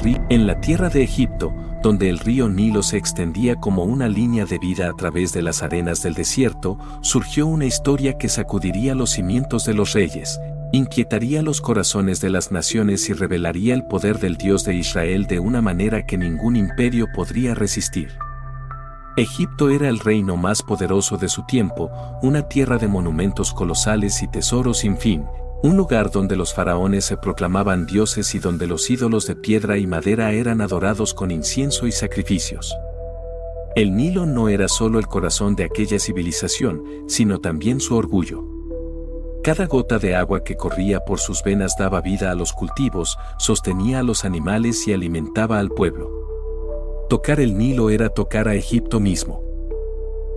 En la tierra de Egipto, donde el río Nilo se extendía como una línea de vida a través de las arenas del desierto, surgió una historia que sacudiría los cimientos de los reyes, inquietaría los corazones de las naciones y revelaría el poder del Dios de Israel de una manera que ningún imperio podría resistir. Egipto era el reino más poderoso de su tiempo, una tierra de monumentos colosales y tesoros sin fin, un lugar donde los faraones se proclamaban dioses y donde los ídolos de piedra y madera eran adorados con incienso y sacrificios. El Nilo no era solo el corazón de aquella civilización, sino también su orgullo. Cada gota de agua que corría por sus venas daba vida a los cultivos, sostenía a los animales y alimentaba al pueblo. Tocar el Nilo era tocar a Egipto mismo.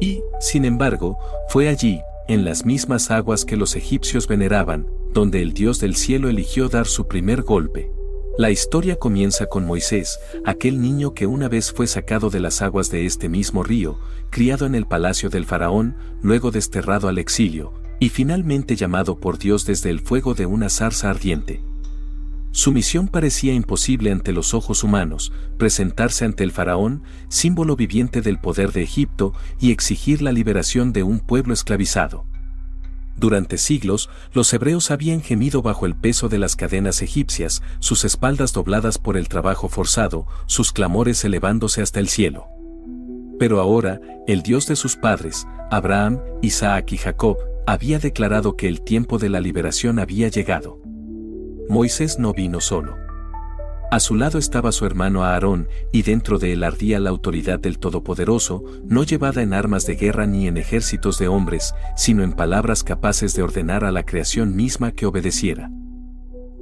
Y, sin embargo, fue allí, en las mismas aguas que los egipcios veneraban, donde el Dios del cielo eligió dar su primer golpe. La historia comienza con Moisés, aquel niño que una vez fue sacado de las aguas de este mismo río, criado en el palacio del faraón, luego desterrado al exilio, y finalmente llamado por Dios desde el fuego de una zarza ardiente. Su misión parecía imposible ante los ojos humanos, presentarse ante el faraón, símbolo viviente del poder de Egipto, y exigir la liberación de un pueblo esclavizado. Durante siglos, los hebreos habían gemido bajo el peso de las cadenas egipcias, sus espaldas dobladas por el trabajo forzado, sus clamores elevándose hasta el cielo. Pero ahora, el Dios de sus padres, Abraham, Isaac y Jacob, había declarado que el tiempo de la liberación había llegado. Moisés no vino solo. A su lado estaba su hermano Aarón, y dentro de él ardía la autoridad del Todopoderoso, no llevada en armas de guerra ni en ejércitos de hombres, sino en palabras capaces de ordenar a la creación misma que obedeciera.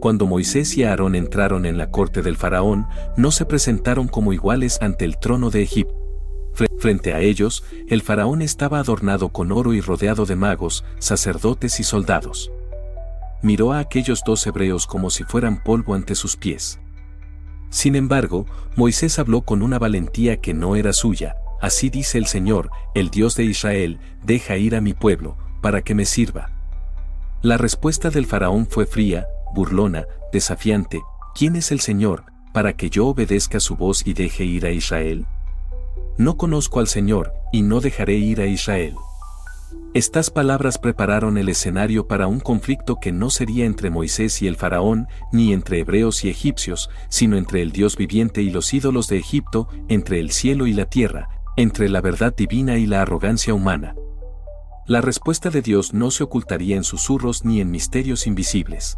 Cuando Moisés y Aarón entraron en la corte del faraón, no se presentaron como iguales ante el trono de Egipto. Frente a ellos, el faraón estaba adornado con oro y rodeado de magos, sacerdotes y soldados. Miró a aquellos dos hebreos como si fueran polvo ante sus pies. Sin embargo, Moisés habló con una valentía que no era suya. Así dice el Señor, el Dios de Israel, deja ir a mi pueblo, para que me sirva. La respuesta del faraón fue fría, burlona, desafiante. ¿Quién es el Señor, para que yo obedezca su voz y deje ir a Israel? No conozco al Señor, y no dejaré ir a Israel. Estas palabras prepararon el escenario para un conflicto que no sería entre Moisés y el faraón, ni entre hebreos y egipcios, sino entre el Dios viviente y los ídolos de Egipto, entre el cielo y la tierra, entre la verdad divina y la arrogancia humana. La respuesta de Dios no se ocultaría en susurros ni en misterios invisibles.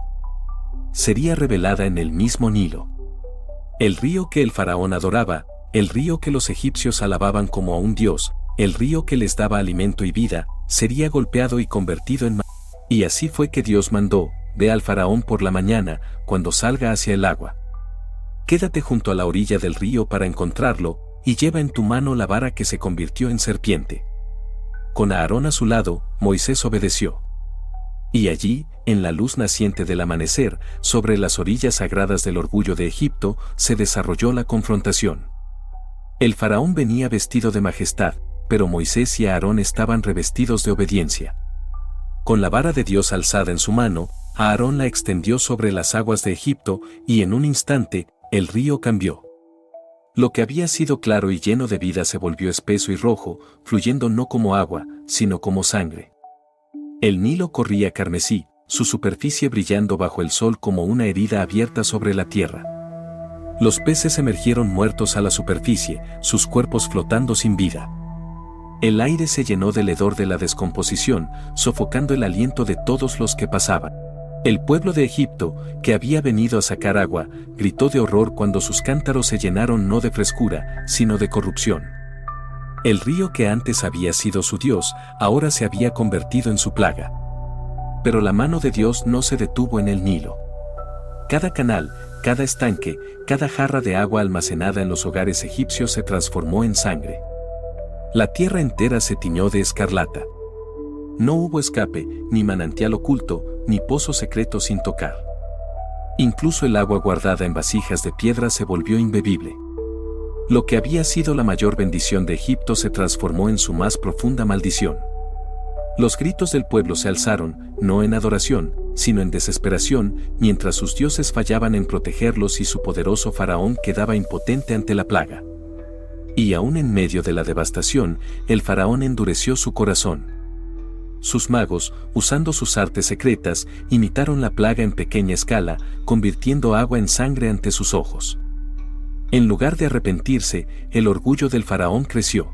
Sería revelada en el mismo Nilo. El río que el faraón adoraba, el río que los egipcios alababan como a un dios, el río que les daba alimento y vida, sería golpeado y convertido en mar. Y así fue que Dios mandó, ve al faraón por la mañana, cuando salga hacia el agua. Quédate junto a la orilla del río para encontrarlo, y lleva en tu mano la vara que se convirtió en serpiente. Con Aarón a su lado, Moisés obedeció. Y allí, en la luz naciente del amanecer, sobre las orillas sagradas del orgullo de Egipto, se desarrolló la confrontación. El faraón venía vestido de majestad, pero Moisés y Aarón estaban revestidos de obediencia. Con la vara de Dios alzada en su mano, Aarón la extendió sobre las aguas de Egipto, y en un instante, el río cambió. Lo que había sido claro y lleno de vida se volvió espeso y rojo, fluyendo no como agua, sino como sangre. El Nilo corría carmesí, su superficie brillando bajo el sol como una herida abierta sobre la tierra. Los peces emergieron muertos a la superficie, sus cuerpos flotando sin vida. El aire se llenó del hedor de la descomposición, sofocando el aliento de todos los que pasaban. El pueblo de Egipto, que había venido a sacar agua, gritó de horror cuando sus cántaros se llenaron no de frescura, sino de corrupción. El río que antes había sido su Dios, ahora se había convertido en su plaga. Pero la mano de Dios no se detuvo en el Nilo. Cada canal, cada estanque, cada jarra de agua almacenada en los hogares egipcios se transformó en sangre. La tierra entera se tiñó de escarlata. No hubo escape, ni manantial oculto, ni pozo secreto sin tocar. Incluso el agua guardada en vasijas de piedra se volvió imbebible. Lo que había sido la mayor bendición de Egipto se transformó en su más profunda maldición. Los gritos del pueblo se alzaron, no en adoración, sino en desesperación, mientras sus dioses fallaban en protegerlos y su poderoso faraón quedaba impotente ante la plaga. Y aún en medio de la devastación, el faraón endureció su corazón. Sus magos, usando sus artes secretas, imitaron la plaga en pequeña escala, convirtiendo agua en sangre ante sus ojos. En lugar de arrepentirse, el orgullo del faraón creció.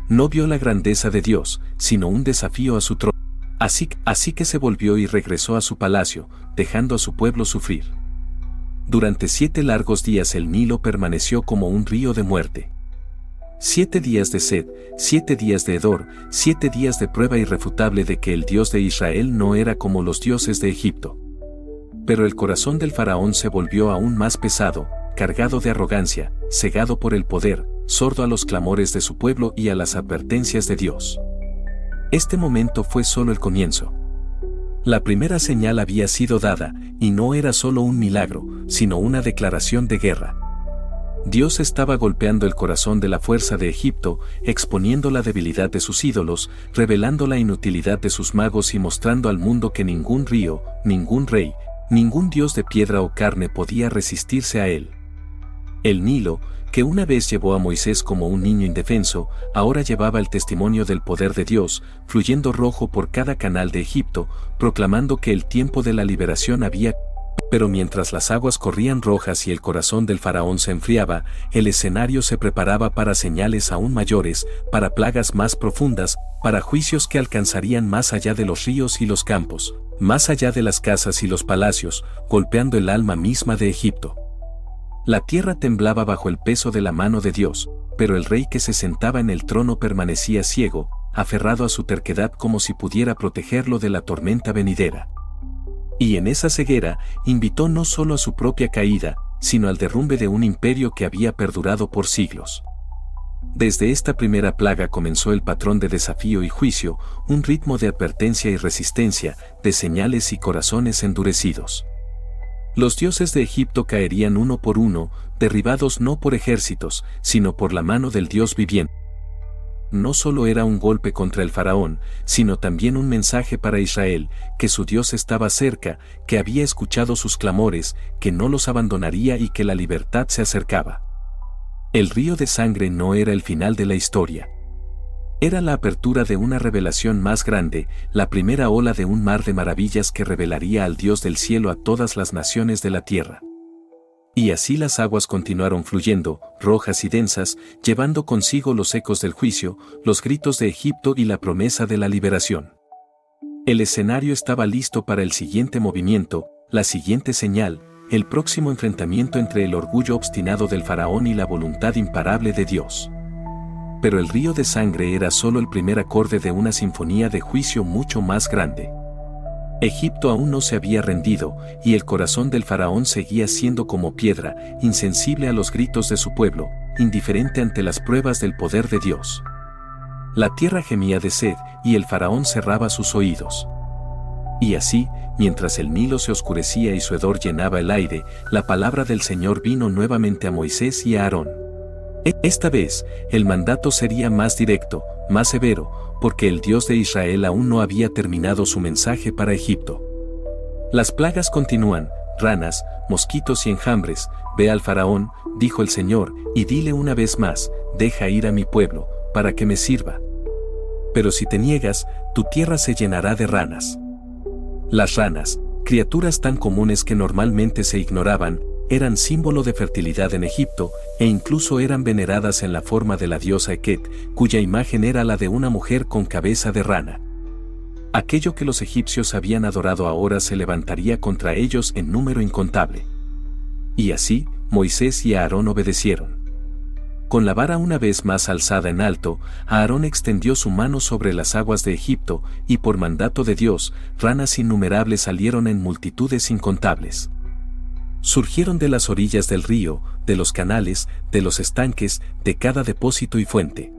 No vio la grandeza de Dios, sino un desafío a su trono. Así que se volvió y regresó a su palacio, dejando a su pueblo sufrir. Durante 7 largos días el Nilo permaneció como un río de muerte. 7 días de sed, 7 días de hedor, 7 días de prueba irrefutable de que el Dios de Israel no era como los dioses de Egipto. Pero el corazón del faraón se volvió aún más pesado, cargado de arrogancia, cegado por el poder, sordo a los clamores de su pueblo y a las advertencias de Dios. Este momento fue solo el comienzo. La primera señal había sido dada, y no era solo un milagro, sino una declaración de guerra. Dios estaba golpeando el corazón de la fuerza de Egipto, exponiendo la debilidad de sus ídolos, revelando la inutilidad de sus magos y mostrando al mundo que ningún río, ningún rey, ningún dios de piedra o carne podía resistirse a él. El Nilo, que una vez llevó a Moisés como un niño indefenso, ahora llevaba el testimonio del poder de Dios, fluyendo rojo por cada canal de Egipto, proclamando que el tiempo de la liberación había. Pero mientras las aguas corrían rojas y el corazón del faraón se enfriaba, el escenario se preparaba para señales aún mayores, para plagas más profundas, para juicios que alcanzarían más allá de los ríos y los campos, más allá de las casas y los palacios, golpeando el alma misma de Egipto. La tierra temblaba bajo el peso de la mano de Dios, pero el rey que se sentaba en el trono permanecía ciego, aferrado a su terquedad como si pudiera protegerlo de la tormenta venidera. Y en esa ceguera, invitó no solo a su propia caída, sino al derrumbe de un imperio que había perdurado por siglos. Desde esta primera plaga comenzó el patrón de desafío y juicio, un ritmo de advertencia y resistencia, de señales y corazones endurecidos. Los dioses de Egipto caerían uno por uno, derribados no por ejércitos, sino por la mano del Dios viviente. No solo era un golpe contra el faraón, sino también un mensaje para Israel, que su Dios estaba cerca, que había escuchado sus clamores, que no los abandonaría y que la libertad se acercaba. El río de sangre no era el final de la historia. Era la apertura de una revelación más grande, la primera ola de un mar de maravillas que revelaría al Dios del cielo a todas las naciones de la tierra. Y así las aguas continuaron fluyendo, rojas y densas, llevando consigo los ecos del juicio, los gritos de Egipto y la promesa de la liberación. El escenario estaba listo para el siguiente movimiento, la siguiente señal, el próximo enfrentamiento entre el orgullo obstinado del faraón y la voluntad imparable de Dios. Pero el río de sangre era solo el primer acorde de una sinfonía de juicio mucho más grande. Egipto aún no se había rendido, y el corazón del faraón seguía siendo como piedra, insensible a los gritos de su pueblo, indiferente ante las pruebas del poder de Dios. La tierra gemía de sed, y el faraón cerraba sus oídos. Y así, mientras el Nilo se oscurecía y su hedor llenaba el aire, la palabra del Señor vino nuevamente a Moisés y a Aarón. Esta vez, el mandato sería más directo, más severo, porque el Dios de Israel aún no había terminado su mensaje para Egipto. Las plagas continúan, ranas, mosquitos y enjambres, ve al faraón, dijo el Señor, y dile una vez más, deja ir a mi pueblo, para que me sirva. Pero si te niegas, tu tierra se llenará de ranas. Las ranas, criaturas tan comunes que normalmente se ignoraban, eran símbolo de fertilidad en Egipto, e incluso eran veneradas en la forma de la diosa Eket, cuya imagen era la de una mujer con cabeza de rana. Aquello que los egipcios habían adorado ahora se levantaría contra ellos en número incontable. Y así, Moisés y Aarón obedecieron. Con la vara una vez más alzada en alto, Aarón extendió su mano sobre las aguas de Egipto, y por mandato de Dios, ranas innumerables salieron en multitudes incontables. Surgieron de las orillas del río, de los canales, de los estanques, de cada depósito y fuente.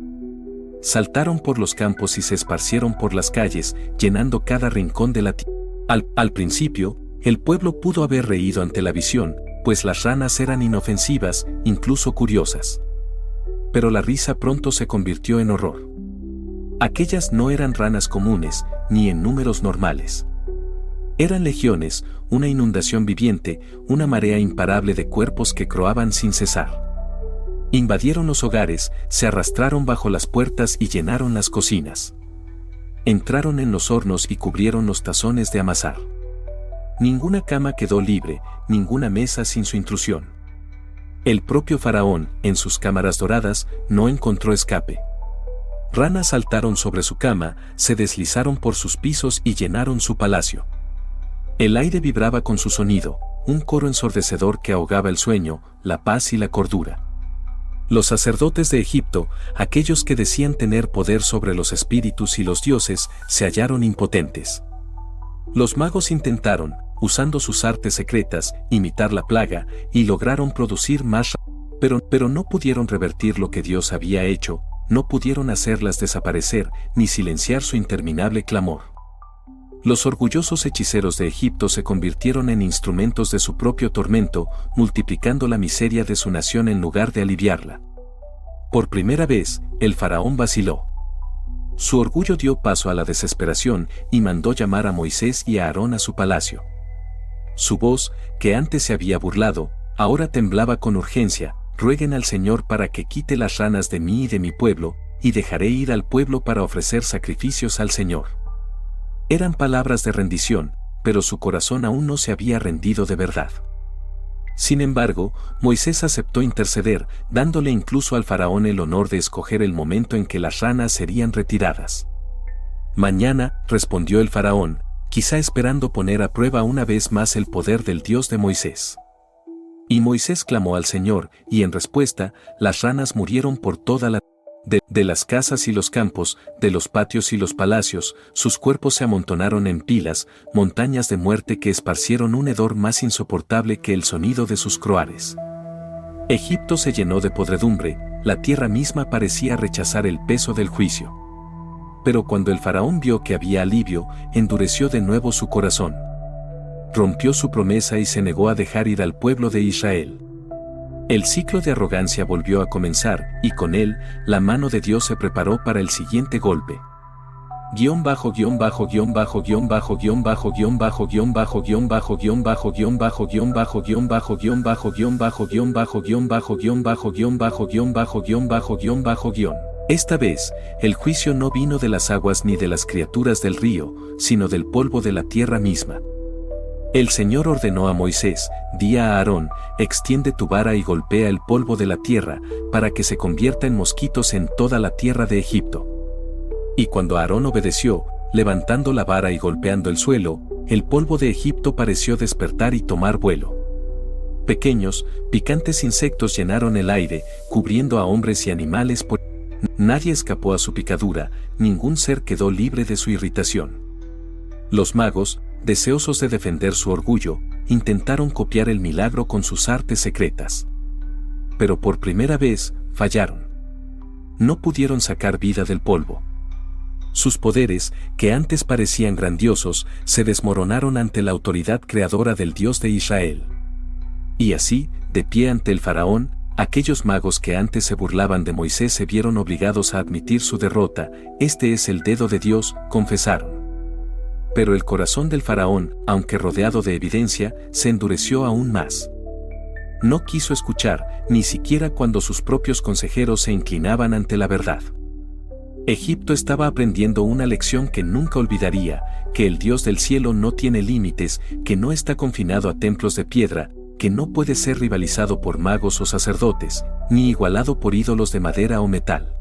Saltaron por los campos y se esparcieron por las calles, llenando cada rincón de la tierra. Al principio, el pueblo pudo haber reído ante la visión, pues las ranas eran inofensivas, incluso curiosas. Pero la risa pronto se convirtió en horror. Aquellas no eran ranas comunes, ni en números normales. Eran legiones, una inundación viviente, una marea imparable de cuerpos que croaban sin cesar. Invadieron los hogares, se arrastraron bajo las puertas y llenaron las cocinas. Entraron en los hornos y cubrieron los tazones de amasar. Ninguna cama quedó libre, ninguna mesa sin su intrusión. El propio faraón, en sus cámaras doradas, no encontró escape. Ranas saltaron sobre su cama, se deslizaron por sus pisos y llenaron su palacio. El aire vibraba con su sonido, un coro ensordecedor que ahogaba el sueño, la paz y la cordura. Los sacerdotes de Egipto, aquellos que decían tener poder sobre los espíritus y los dioses, se hallaron impotentes. Los magos intentaron, usando sus artes secretas, imitar la plaga, y lograron producir más, pero no pudieron revertir lo que Dios había hecho, no pudieron hacerlas desaparecer, ni silenciar su interminable clamor. Los orgullosos hechiceros de Egipto se convirtieron en instrumentos de su propio tormento, multiplicando la miseria de su nación en lugar de aliviarla. Por primera vez, el faraón vaciló. Su orgullo dio paso a la desesperación y mandó llamar a Moisés y a Aarón a su palacio. Su voz, que antes se había burlado, ahora temblaba con urgencia: rueguen al Señor para que quite las ranas de mí y de mi pueblo, y dejaré ir al pueblo para ofrecer sacrificios al Señor. Eran palabras de rendición, pero su corazón aún no se había rendido de verdad. Sin embargo, Moisés aceptó interceder, dándole incluso al faraón el honor de escoger el momento en que las ranas serían retiradas. Mañana, respondió el faraón, quizá esperando poner a prueba una vez más el poder del Dios de Moisés. Y Moisés clamó al Señor, y en respuesta, las ranas murieron por toda la de las casas y los campos, de los patios y los palacios, sus cuerpos se amontonaron en pilas, montañas de muerte que esparcieron un hedor más insoportable que el sonido de sus croares. Egipto se llenó de podredumbre, la tierra misma parecía rechazar el peso del juicio. Pero cuando el faraón vio que había alivio, endureció de nuevo su corazón. Rompió su promesa y se negó a dejar ir al pueblo de Israel. El ciclo de arrogancia volvió a comenzar, y con él, la mano de Dios se preparó para el siguiente golpe. Esta vez, el juicio no vino de las aguas ni de las criaturas del río, sino del polvo de la tierra misma. El Señor ordenó a Moisés: di a Aarón, extiende tu vara y golpea el polvo de la tierra, para que se convierta en mosquitos en toda la tierra de Egipto. Y cuando Aarón obedeció, levantando la vara y golpeando el suelo, el polvo de Egipto pareció despertar y tomar vuelo. Pequeños, picantes insectos llenaron el aire, cubriendo a hombres y animales por... Nadie escapó a su picadura, ningún ser quedó libre de su irritación. Los magos, deseosos de defender su orgullo, intentaron copiar el milagro con sus artes secretas. Pero por primera vez, fallaron. No pudieron sacar vida del polvo. Sus poderes, que antes parecían grandiosos, se desmoronaron ante la autoridad creadora del Dios de Israel. Y así, de pie ante el faraón, aquellos magos que antes se burlaban de Moisés se vieron obligados a admitir su derrota. Este es el dedo de Dios, confesaron. Pero el corazón del faraón, aunque rodeado de evidencia, se endureció aún más. No quiso escuchar, ni siquiera cuando sus propios consejeros se inclinaban ante la verdad. Egipto estaba aprendiendo una lección que nunca olvidaría: que el Dios del cielo no tiene límites, que no está confinado a templos de piedra, que no puede ser rivalizado por magos o sacerdotes, ni igualado por ídolos de madera o metal.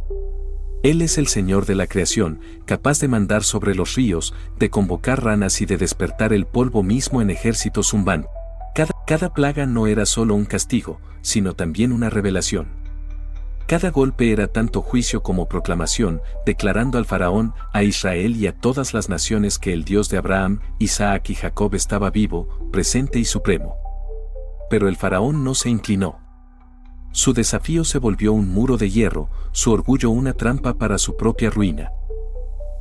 Él es el Señor de la creación, capaz de mandar sobre los ríos, de convocar ranas y de despertar el polvo mismo en ejércitos zumbantes. Cada plaga no era solo un castigo, sino también una revelación. Cada golpe era tanto juicio como proclamación, declarando al faraón, a Israel y a todas las naciones que el Dios de Abraham, Isaac y Jacob estaba vivo, presente y supremo. Pero el faraón no se inclinó. Su desafío se volvió un muro de hierro, su orgullo una trampa para su propia ruina.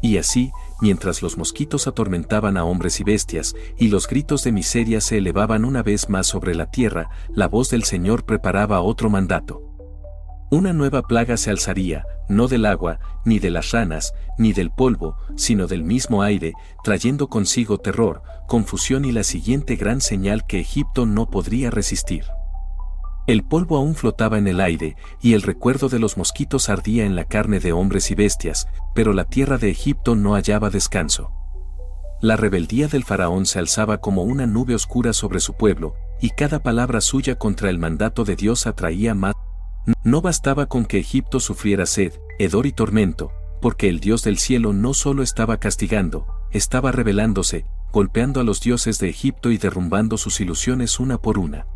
Y así, mientras los mosquitos atormentaban a hombres y bestias, y los gritos de miseria se elevaban una vez más sobre la tierra, la voz del Señor preparaba otro mandato. Una nueva plaga se alzaría, no del agua, ni de las ranas, ni del polvo, sino del mismo aire, trayendo consigo terror, confusión y la siguiente gran señal que Egipto no podría resistir. El polvo aún flotaba en el aire, y el recuerdo de los mosquitos ardía en la carne de hombres y bestias, pero la tierra de Egipto no hallaba descanso. La rebeldía del faraón se alzaba como una nube oscura sobre su pueblo, y cada palabra suya contra el mandato de Dios atraía más. No bastaba con que Egipto sufriera sed, hedor y tormento, porque el Dios del cielo no solo estaba castigando, estaba rebelándose, golpeando a los dioses de Egipto y derrumbando sus ilusiones una por una.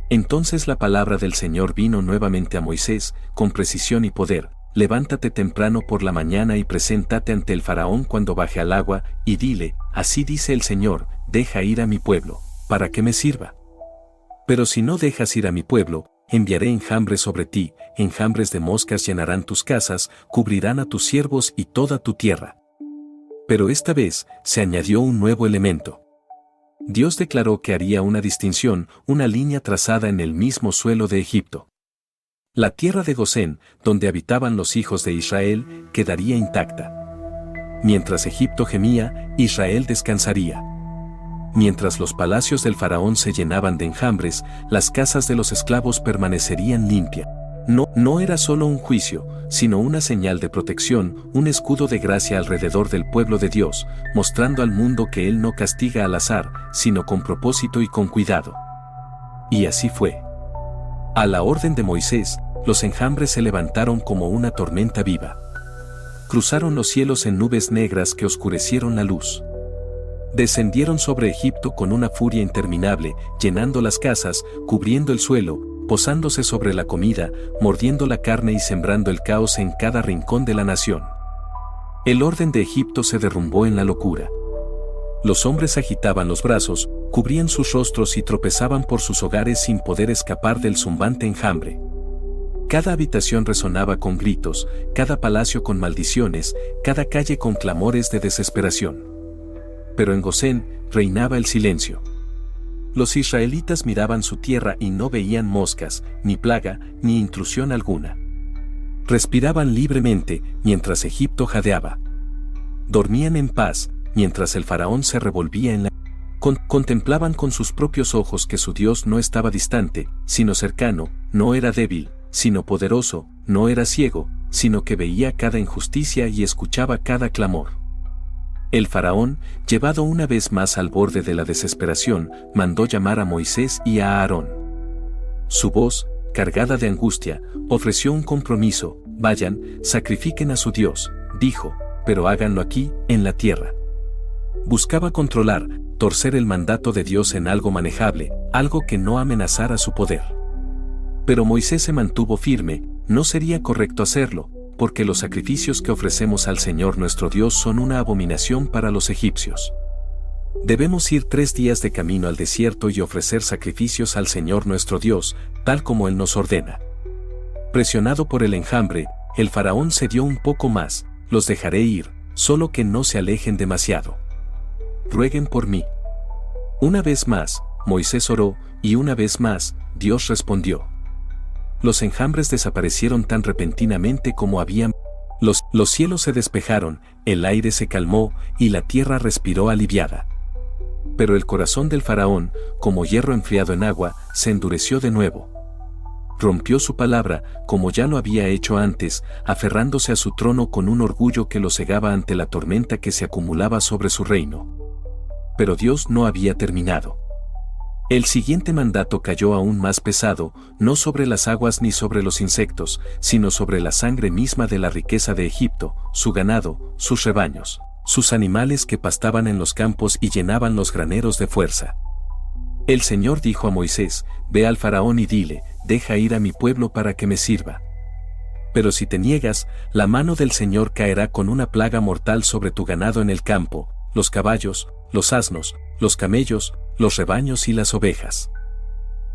Entonces la palabra del Señor vino nuevamente a Moisés, con precisión y poder: levántate temprano por la mañana y preséntate ante el faraón cuando baje al agua, y dile: así dice el Señor, deja ir a mi pueblo, para que me sirva. Pero si no dejas ir a mi pueblo, enviaré enjambres sobre ti, enjambres de moscas llenarán tus casas, cubrirán a tus siervos y toda tu tierra. Pero esta vez se añadió un nuevo elemento. Dios declaró que haría una distinción, una línea trazada en el mismo suelo de Egipto. La tierra de Gosén, donde habitaban los hijos de Israel, quedaría intacta. Mientras Egipto gemía, Israel descansaría. Mientras los palacios del faraón se llenaban de enjambres, las casas de los esclavos permanecerían limpias. No era solo un juicio, sino una señal de protección, un escudo de gracia alrededor del pueblo de Dios, mostrando al mundo que Él no castiga al azar, sino con propósito y con cuidado. Y así fue. A la orden de Moisés, los enjambres se levantaron como una tormenta viva. Cruzaron los cielos en nubes negras que oscurecieron la luz. Descendieron sobre Egipto con una furia interminable, llenando las casas, cubriendo el suelo, posándose sobre la comida, mordiendo la carne y sembrando el caos en cada rincón de la nación. El orden de Egipto se derrumbó en la locura. Los hombres agitaban los brazos, cubrían sus rostros y tropezaban por sus hogares sin poder escapar del zumbante enjambre. Cada habitación resonaba con gritos, cada palacio con maldiciones, cada calle con clamores de desesperación. Pero en Gosén reinaba el silencio. Los israelitas miraban su tierra y no veían moscas, ni plaga, ni intrusión alguna. Respiraban libremente, mientras Egipto jadeaba. Dormían en paz, mientras el faraón se revolvía en la... Contemplaban con sus propios ojos que su Dios no estaba distante, sino cercano, no era débil, sino poderoso, no era ciego, sino que veía cada injusticia y escuchaba cada clamor. El faraón, llevado una vez más al borde de la desesperación, mandó llamar a Moisés y a Aarón. Su voz, cargada de angustia, ofreció un compromiso: vayan, sacrifiquen a su Dios, dijo, pero háganlo aquí, en la tierra. Buscaba controlar, torcer el mandato de Dios en algo manejable, algo que no amenazara su poder. Pero Moisés se mantuvo firme: no sería correcto hacerlo, porque los sacrificios que ofrecemos al Señor nuestro Dios son una abominación para los egipcios. Debemos ir 3 días de camino al desierto y ofrecer sacrificios al Señor nuestro Dios, tal como Él nos ordena. Presionado por el enjambre, el faraón cedió un poco más: los dejaré ir, solo que no se alejen demasiado. Rueguen por mí. Una vez más, Moisés oró, y una vez más, Dios respondió. Los enjambres desaparecieron tan repentinamente como habían. Los cielos se despejaron, el aire se calmó, y la tierra respiró aliviada. Pero el corazón del faraón, como hierro enfriado en agua, se endureció de nuevo. Rompió su palabra, como ya lo había hecho antes, aferrándose a su trono con un orgullo que lo cegaba ante la tormenta que se acumulaba sobre su reino. Pero Dios no había terminado. El siguiente mandato cayó aún más pesado, no sobre las aguas ni sobre los insectos, sino sobre la sangre misma de la riqueza de Egipto, su ganado, sus rebaños, sus animales que pastaban en los campos y llenaban los graneros de fuerza. El Señor dijo a Moisés: ve al faraón y dile: deja ir a mi pueblo para que me sirva. Pero si te niegas, la mano del Señor caerá con una plaga mortal sobre tu ganado en el campo, los caballos, los asnos, los camellos, los rebaños y las ovejas.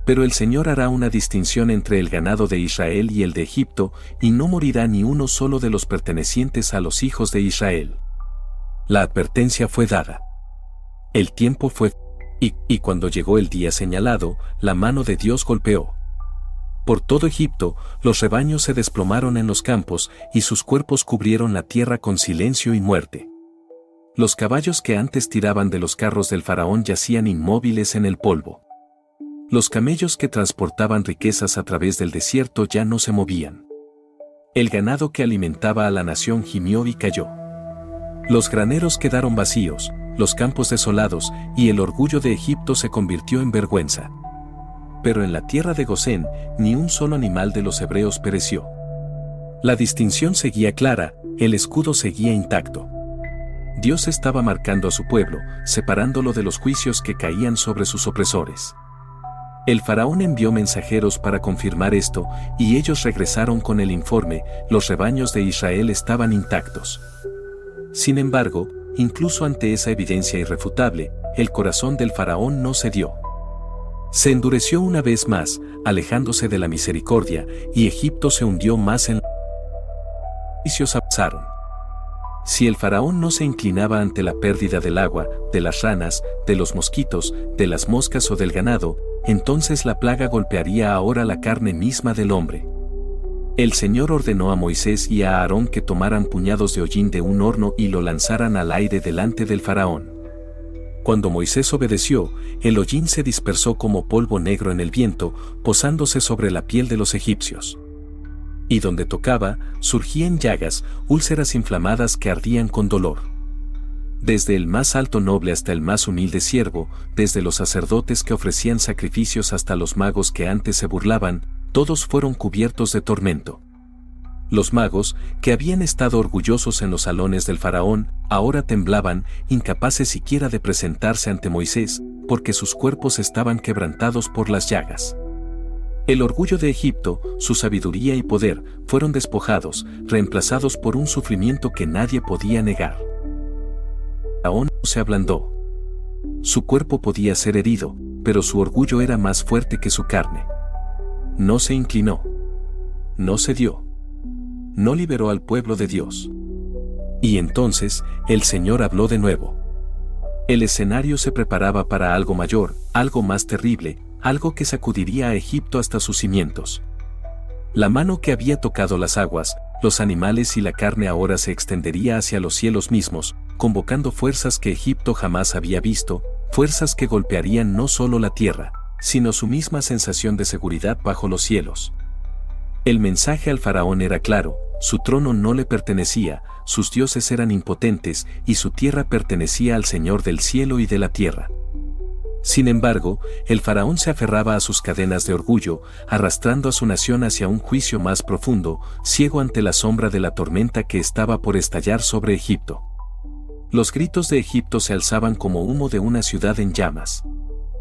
Pero el Señor hará una distinción entre el ganado de Israel y el de Egipto, y no morirá ni uno solo de los pertenecientes a los hijos de Israel. La advertencia fue dada. El tiempo fue, y cuando llegó el día señalado, la mano de Dios golpeó. Por todo Egipto, los rebaños se desplomaron en los campos y sus cuerpos cubrieron la tierra con silencio y muerte. Los caballos que antes tiraban de los carros del faraón yacían inmóviles en el polvo. Los camellos que transportaban riquezas a través del desierto ya no se movían. El ganado que alimentaba a la nación gimió y cayó. Los graneros quedaron vacíos, los campos desolados, y el orgullo de Egipto se convirtió en vergüenza. Pero en la tierra de Gosén, ni un solo animal de los hebreos pereció. La distinción seguía clara, el escudo seguía intacto. Dios estaba marcando a su pueblo, separándolo de los juicios que caían sobre sus opresores. El faraón envió mensajeros para confirmar esto, y ellos regresaron con el informe: los rebaños de Israel estaban intactos. Sin embargo, incluso ante esa evidencia irrefutable, el corazón del faraón no cedió. Se endureció una vez más, alejándose de la misericordia, y Egipto se hundió más en los juicios avanzaron. Si el faraón no se inclinaba ante la pérdida del agua, de las ranas, de los mosquitos, de las moscas o del ganado, entonces la plaga golpearía ahora la carne misma del hombre. El Señor ordenó a Moisés y a Aarón que tomaran puñados de hollín de un horno y lo lanzaran al aire delante del faraón. Cuando Moisés obedeció, el hollín se dispersó como polvo negro en el viento, posándose sobre la piel de los egipcios. Y donde tocaba, surgían llagas, úlceras inflamadas que ardían con dolor. Desde el más alto noble hasta el más humilde siervo, desde los sacerdotes que ofrecían sacrificios hasta los magos que antes se burlaban, todos fueron cubiertos de tormento. Los magos, que habían estado orgullosos en los salones del faraón, ahora temblaban, incapaces siquiera de presentarse ante Moisés, porque sus cuerpos estaban quebrantados por las llagas. El orgullo de Egipto, su sabiduría y poder, fueron despojados, reemplazados por un sufrimiento que nadie podía negar. El faraón no se ablandó. Su cuerpo podía ser herido, pero su orgullo era más fuerte que su carne. No se inclinó. No cedió. No liberó al pueblo de Dios. Y entonces, el Señor habló de nuevo. El escenario se preparaba para algo mayor, algo más terrible, algo que sacudiría a Egipto hasta sus cimientos. La mano que había tocado las aguas, los animales y la carne ahora se extendería hacia los cielos mismos, convocando fuerzas que Egipto jamás había visto, fuerzas que golpearían no solo la tierra, sino su misma sensación de seguridad bajo los cielos. El mensaje al faraón era claro: su trono no le pertenecía, sus dioses eran impotentes y su tierra pertenecía al Señor del cielo y de la tierra. Sin embargo, el faraón se aferraba a sus cadenas de orgullo, arrastrando a su nación hacia un juicio más profundo, ciego ante la sombra de la tormenta que estaba por estallar sobre Egipto. Los gritos de Egipto se alzaban como humo de una ciudad en llamas.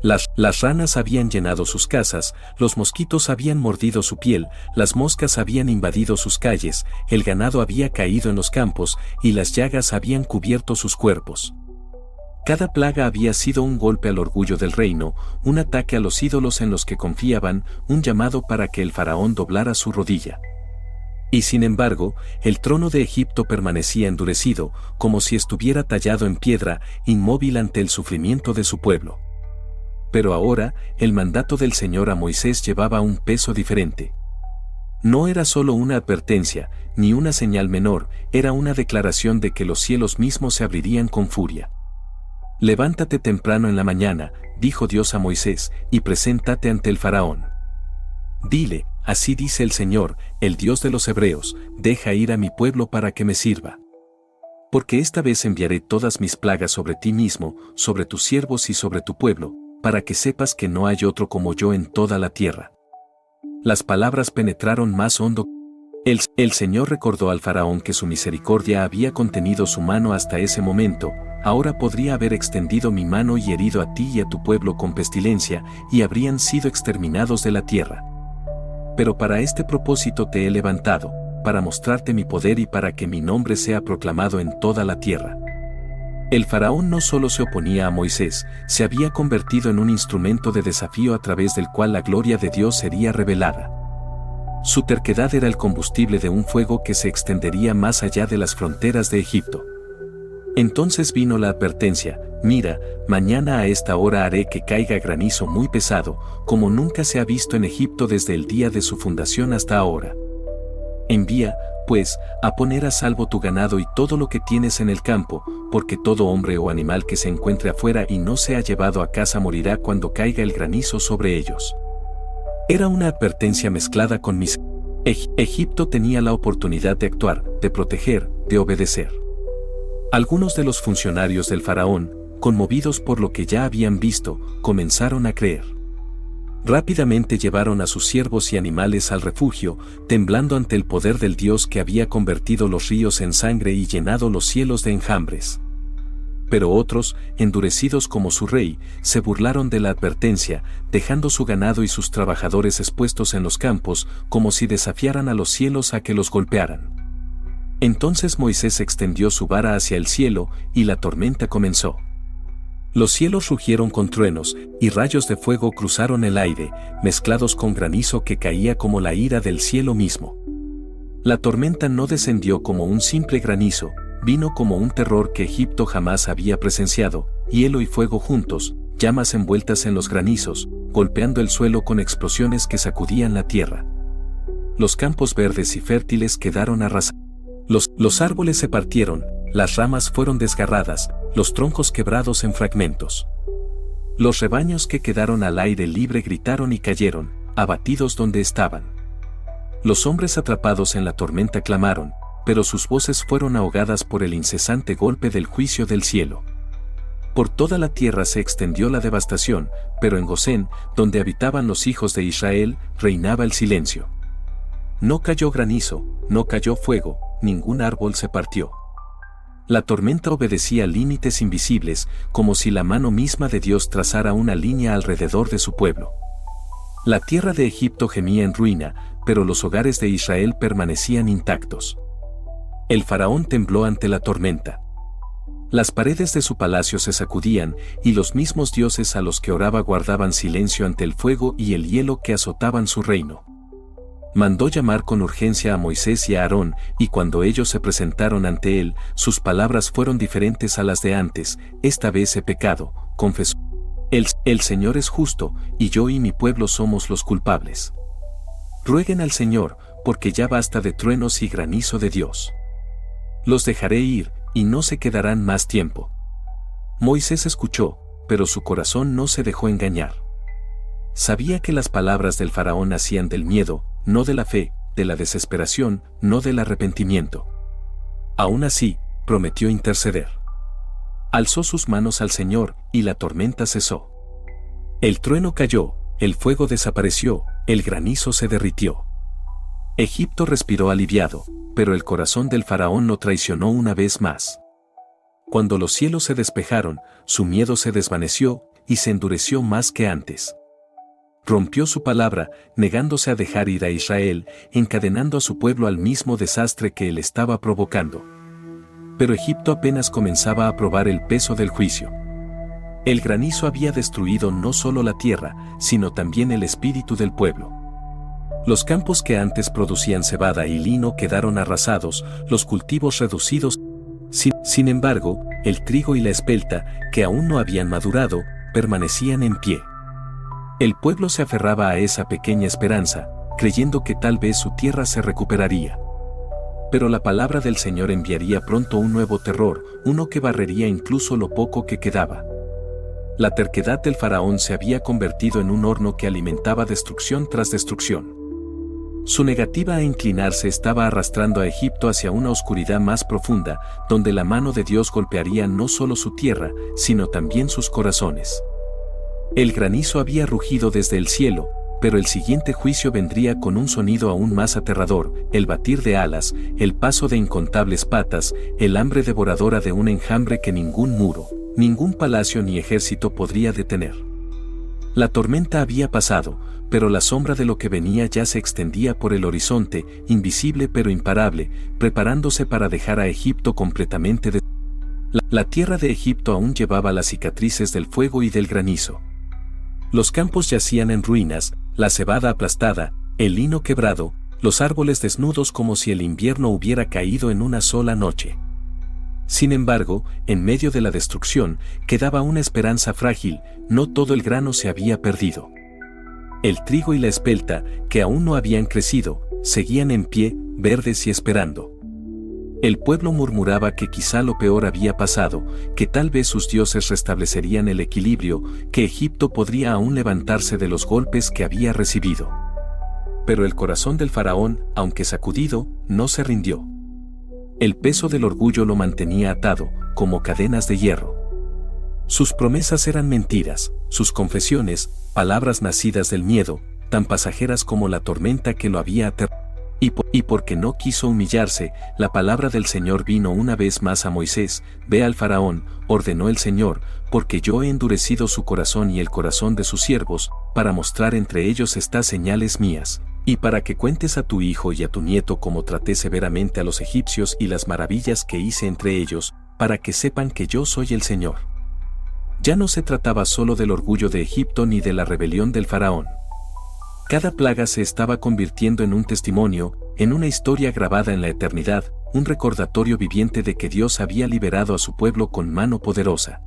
Las ranas habían llenado sus casas, los mosquitos habían mordido su piel, las moscas habían invadido sus calles, el ganado había caído en los campos y las llagas habían cubierto sus cuerpos. Cada plaga había sido un golpe al orgullo del reino, un ataque a los ídolos en los que confiaban, un llamado para que el faraón doblara su rodilla. Y sin embargo, el trono de Egipto permanecía endurecido, como si estuviera tallado en piedra, inmóvil ante el sufrimiento de su pueblo. Pero ahora, el mandato del Señor a Moisés llevaba un peso diferente. No era solo una advertencia, ni una señal menor, era una declaración de que los cielos mismos se abrirían con furia. «Levántate temprano en la mañana», dijo Dios a Moisés, «y preséntate ante el faraón. Dile, así dice el Señor, el Dios de los hebreos, deja ir a mi pueblo para que me sirva. Porque esta vez enviaré todas mis plagas sobre ti mismo, sobre tus siervos y sobre tu pueblo, para que sepas que no hay otro como yo en toda la tierra». Las palabras penetraron más hondo. El Señor recordó al faraón que su misericordia había contenido su mano hasta ese momento. Ahora podría haber extendido mi mano y herido a ti y a tu pueblo con pestilencia, y habrían sido exterminados de la tierra. Pero para este propósito te he levantado, para mostrarte mi poder y para que mi nombre sea proclamado en toda la tierra. El faraón no solo se oponía a Moisés, se había convertido en un instrumento de desafío a través del cual la gloria de Dios sería revelada. Su terquedad era el combustible de un fuego que se extendería más allá de las fronteras de Egipto. Entonces vino la advertencia: mira, mañana a esta hora haré que caiga granizo muy pesado, como nunca se ha visto en Egipto desde el día de su fundación hasta ahora. Envía, pues, a poner a salvo tu ganado y todo lo que tienes en el campo, porque todo hombre o animal que se encuentre afuera y no sea llevado a casa morirá cuando caiga el granizo sobre ellos. Era una advertencia mezclada con mis... Egipto tenía la oportunidad de actuar, de proteger, de obedecer. Algunos de los funcionarios del faraón, conmovidos por lo que ya habían visto, comenzaron a creer. Rápidamente llevaron a sus siervos y animales al refugio, temblando ante el poder del Dios que había convertido los ríos en sangre y llenado los cielos de enjambres. Pero otros, endurecidos como su rey, se burlaron de la advertencia, dejando su ganado y sus trabajadores expuestos en los campos, como si desafiaran a los cielos a que los golpearan. Entonces Moisés extendió su vara hacia el cielo, y la tormenta comenzó. Los cielos rugieron con truenos, y rayos de fuego cruzaron el aire, mezclados con granizo que caía como la ira del cielo mismo. La tormenta no descendió como un simple granizo, vino como un terror que Egipto jamás había presenciado: hielo y fuego juntos, llamas envueltas en los granizos, golpeando el suelo con explosiones que sacudían la tierra. Los campos verdes y fértiles quedaron arrasados. Los árboles se partieron, las ramas fueron desgarradas, los troncos quebrados en fragmentos. Los rebaños que quedaron al aire libre gritaron y cayeron, abatidos donde estaban. Los hombres atrapados en la tormenta clamaron, pero sus voces fueron ahogadas por el incesante golpe del juicio del cielo. Por toda la tierra se extendió la devastación, pero en Gosén, donde habitaban los hijos de Israel, reinaba el silencio. No cayó granizo, no cayó fuego, ningún árbol se partió. La tormenta obedecía límites invisibles, como si la mano misma de Dios trazara una línea alrededor de su pueblo. La tierra de Egipto gemía en ruina, pero los hogares de Israel permanecían intactos. El faraón tembló ante la tormenta. Las paredes de su palacio se sacudían, y los mismos dioses a los que oraba guardaban silencio ante el fuego y el hielo que azotaban su reino. Mandó llamar con urgencia a Moisés y a Aarón, y cuando ellos se presentaron ante él, sus palabras fueron diferentes a las de antes: esta vez he pecado, confesó. El Señor es justo, y yo y mi pueblo somos los culpables. Rueguen al Señor, porque ya basta de truenos y granizo de Dios. Los dejaré ir, y no se quedarán más tiempo. Moisés escuchó, pero su corazón no se dejó engañar. Sabía que las palabras del faraón nacían del miedo, no de la fe, de la desesperación, no del arrepentimiento. Aún así, prometió interceder. Alzó sus manos al Señor, y la tormenta cesó. El trueno cayó, el fuego desapareció, el granizo se derritió. Egipto respiró aliviado, pero el corazón del faraón lo traicionó una vez más. Cuando los cielos se despejaron, su miedo se desvaneció, y se endureció más que antes. Rompió su palabra, negándose a dejar ir a Israel, encadenando a su pueblo al mismo desastre que él estaba provocando. Pero Egipto apenas comenzaba a probar el peso del juicio. El granizo había destruido no solo la tierra, sino también el espíritu del pueblo. Los campos que antes producían cebada y lino quedaron arrasados, los cultivos reducidos. Sin embargo, el trigo y la espelta, que aún no habían madurado, permanecían en pie. El pueblo se aferraba a esa pequeña esperanza, creyendo que tal vez su tierra se recuperaría. Pero la palabra del Señor enviaría pronto un nuevo terror, uno que barrería incluso lo poco que quedaba. La terquedad del faraón se había convertido en un horno que alimentaba destrucción tras destrucción. Su negativa a inclinarse estaba arrastrando a Egipto hacia una oscuridad más profunda, donde la mano de Dios golpearía no solo su tierra, sino también sus corazones. El granizo había rugido desde el cielo, pero el siguiente juicio vendría con un sonido aún más aterrador: el batir de alas, el paso de incontables patas, el hambre devoradora de un enjambre que ningún muro, ningún palacio ni ejército podría detener. La tormenta había pasado, pero la sombra de lo que venía ya se extendía por el horizonte, invisible pero imparable, preparándose para dejar a Egipto completamente destruido. La tierra de Egipto aún llevaba las cicatrices del fuego y del granizo. Los campos yacían en ruinas, la cebada aplastada, el lino quebrado, los árboles desnudos como si el invierno hubiera caído en una sola noche. Sin embargo, en medio de la destrucción, quedaba una esperanza frágil, no todo el grano se había perdido. El trigo y la espelta, que aún no habían crecido, seguían en pie, verdes y esperando. El pueblo murmuraba que quizá lo peor había pasado, que tal vez sus dioses restablecerían el equilibrio, que Egipto podría aún levantarse de los golpes que había recibido. Pero el corazón del faraón, aunque sacudido, no se rindió. El peso del orgullo lo mantenía atado, como cadenas de hierro. Sus promesas eran mentiras, sus confesiones, palabras nacidas del miedo, tan pasajeras como la tormenta que lo había aterrado. Y porque no quiso humillarse, la palabra del Señor vino una vez más a Moisés: «Ve al faraón», ordenó el Señor, «porque yo he endurecido su corazón y el corazón de sus siervos, para mostrar entre ellos estas señales mías, y para que cuentes a tu hijo y a tu nieto cómo traté severamente a los egipcios y las maravillas que hice entre ellos, para que sepan que yo soy el Señor». Ya no se trataba solo del orgullo de Egipto ni de la rebelión del faraón. Cada plaga se estaba convirtiendo en un testimonio, en una historia grabada en la eternidad, un recordatorio viviente de que Dios había liberado a su pueblo con mano poderosa.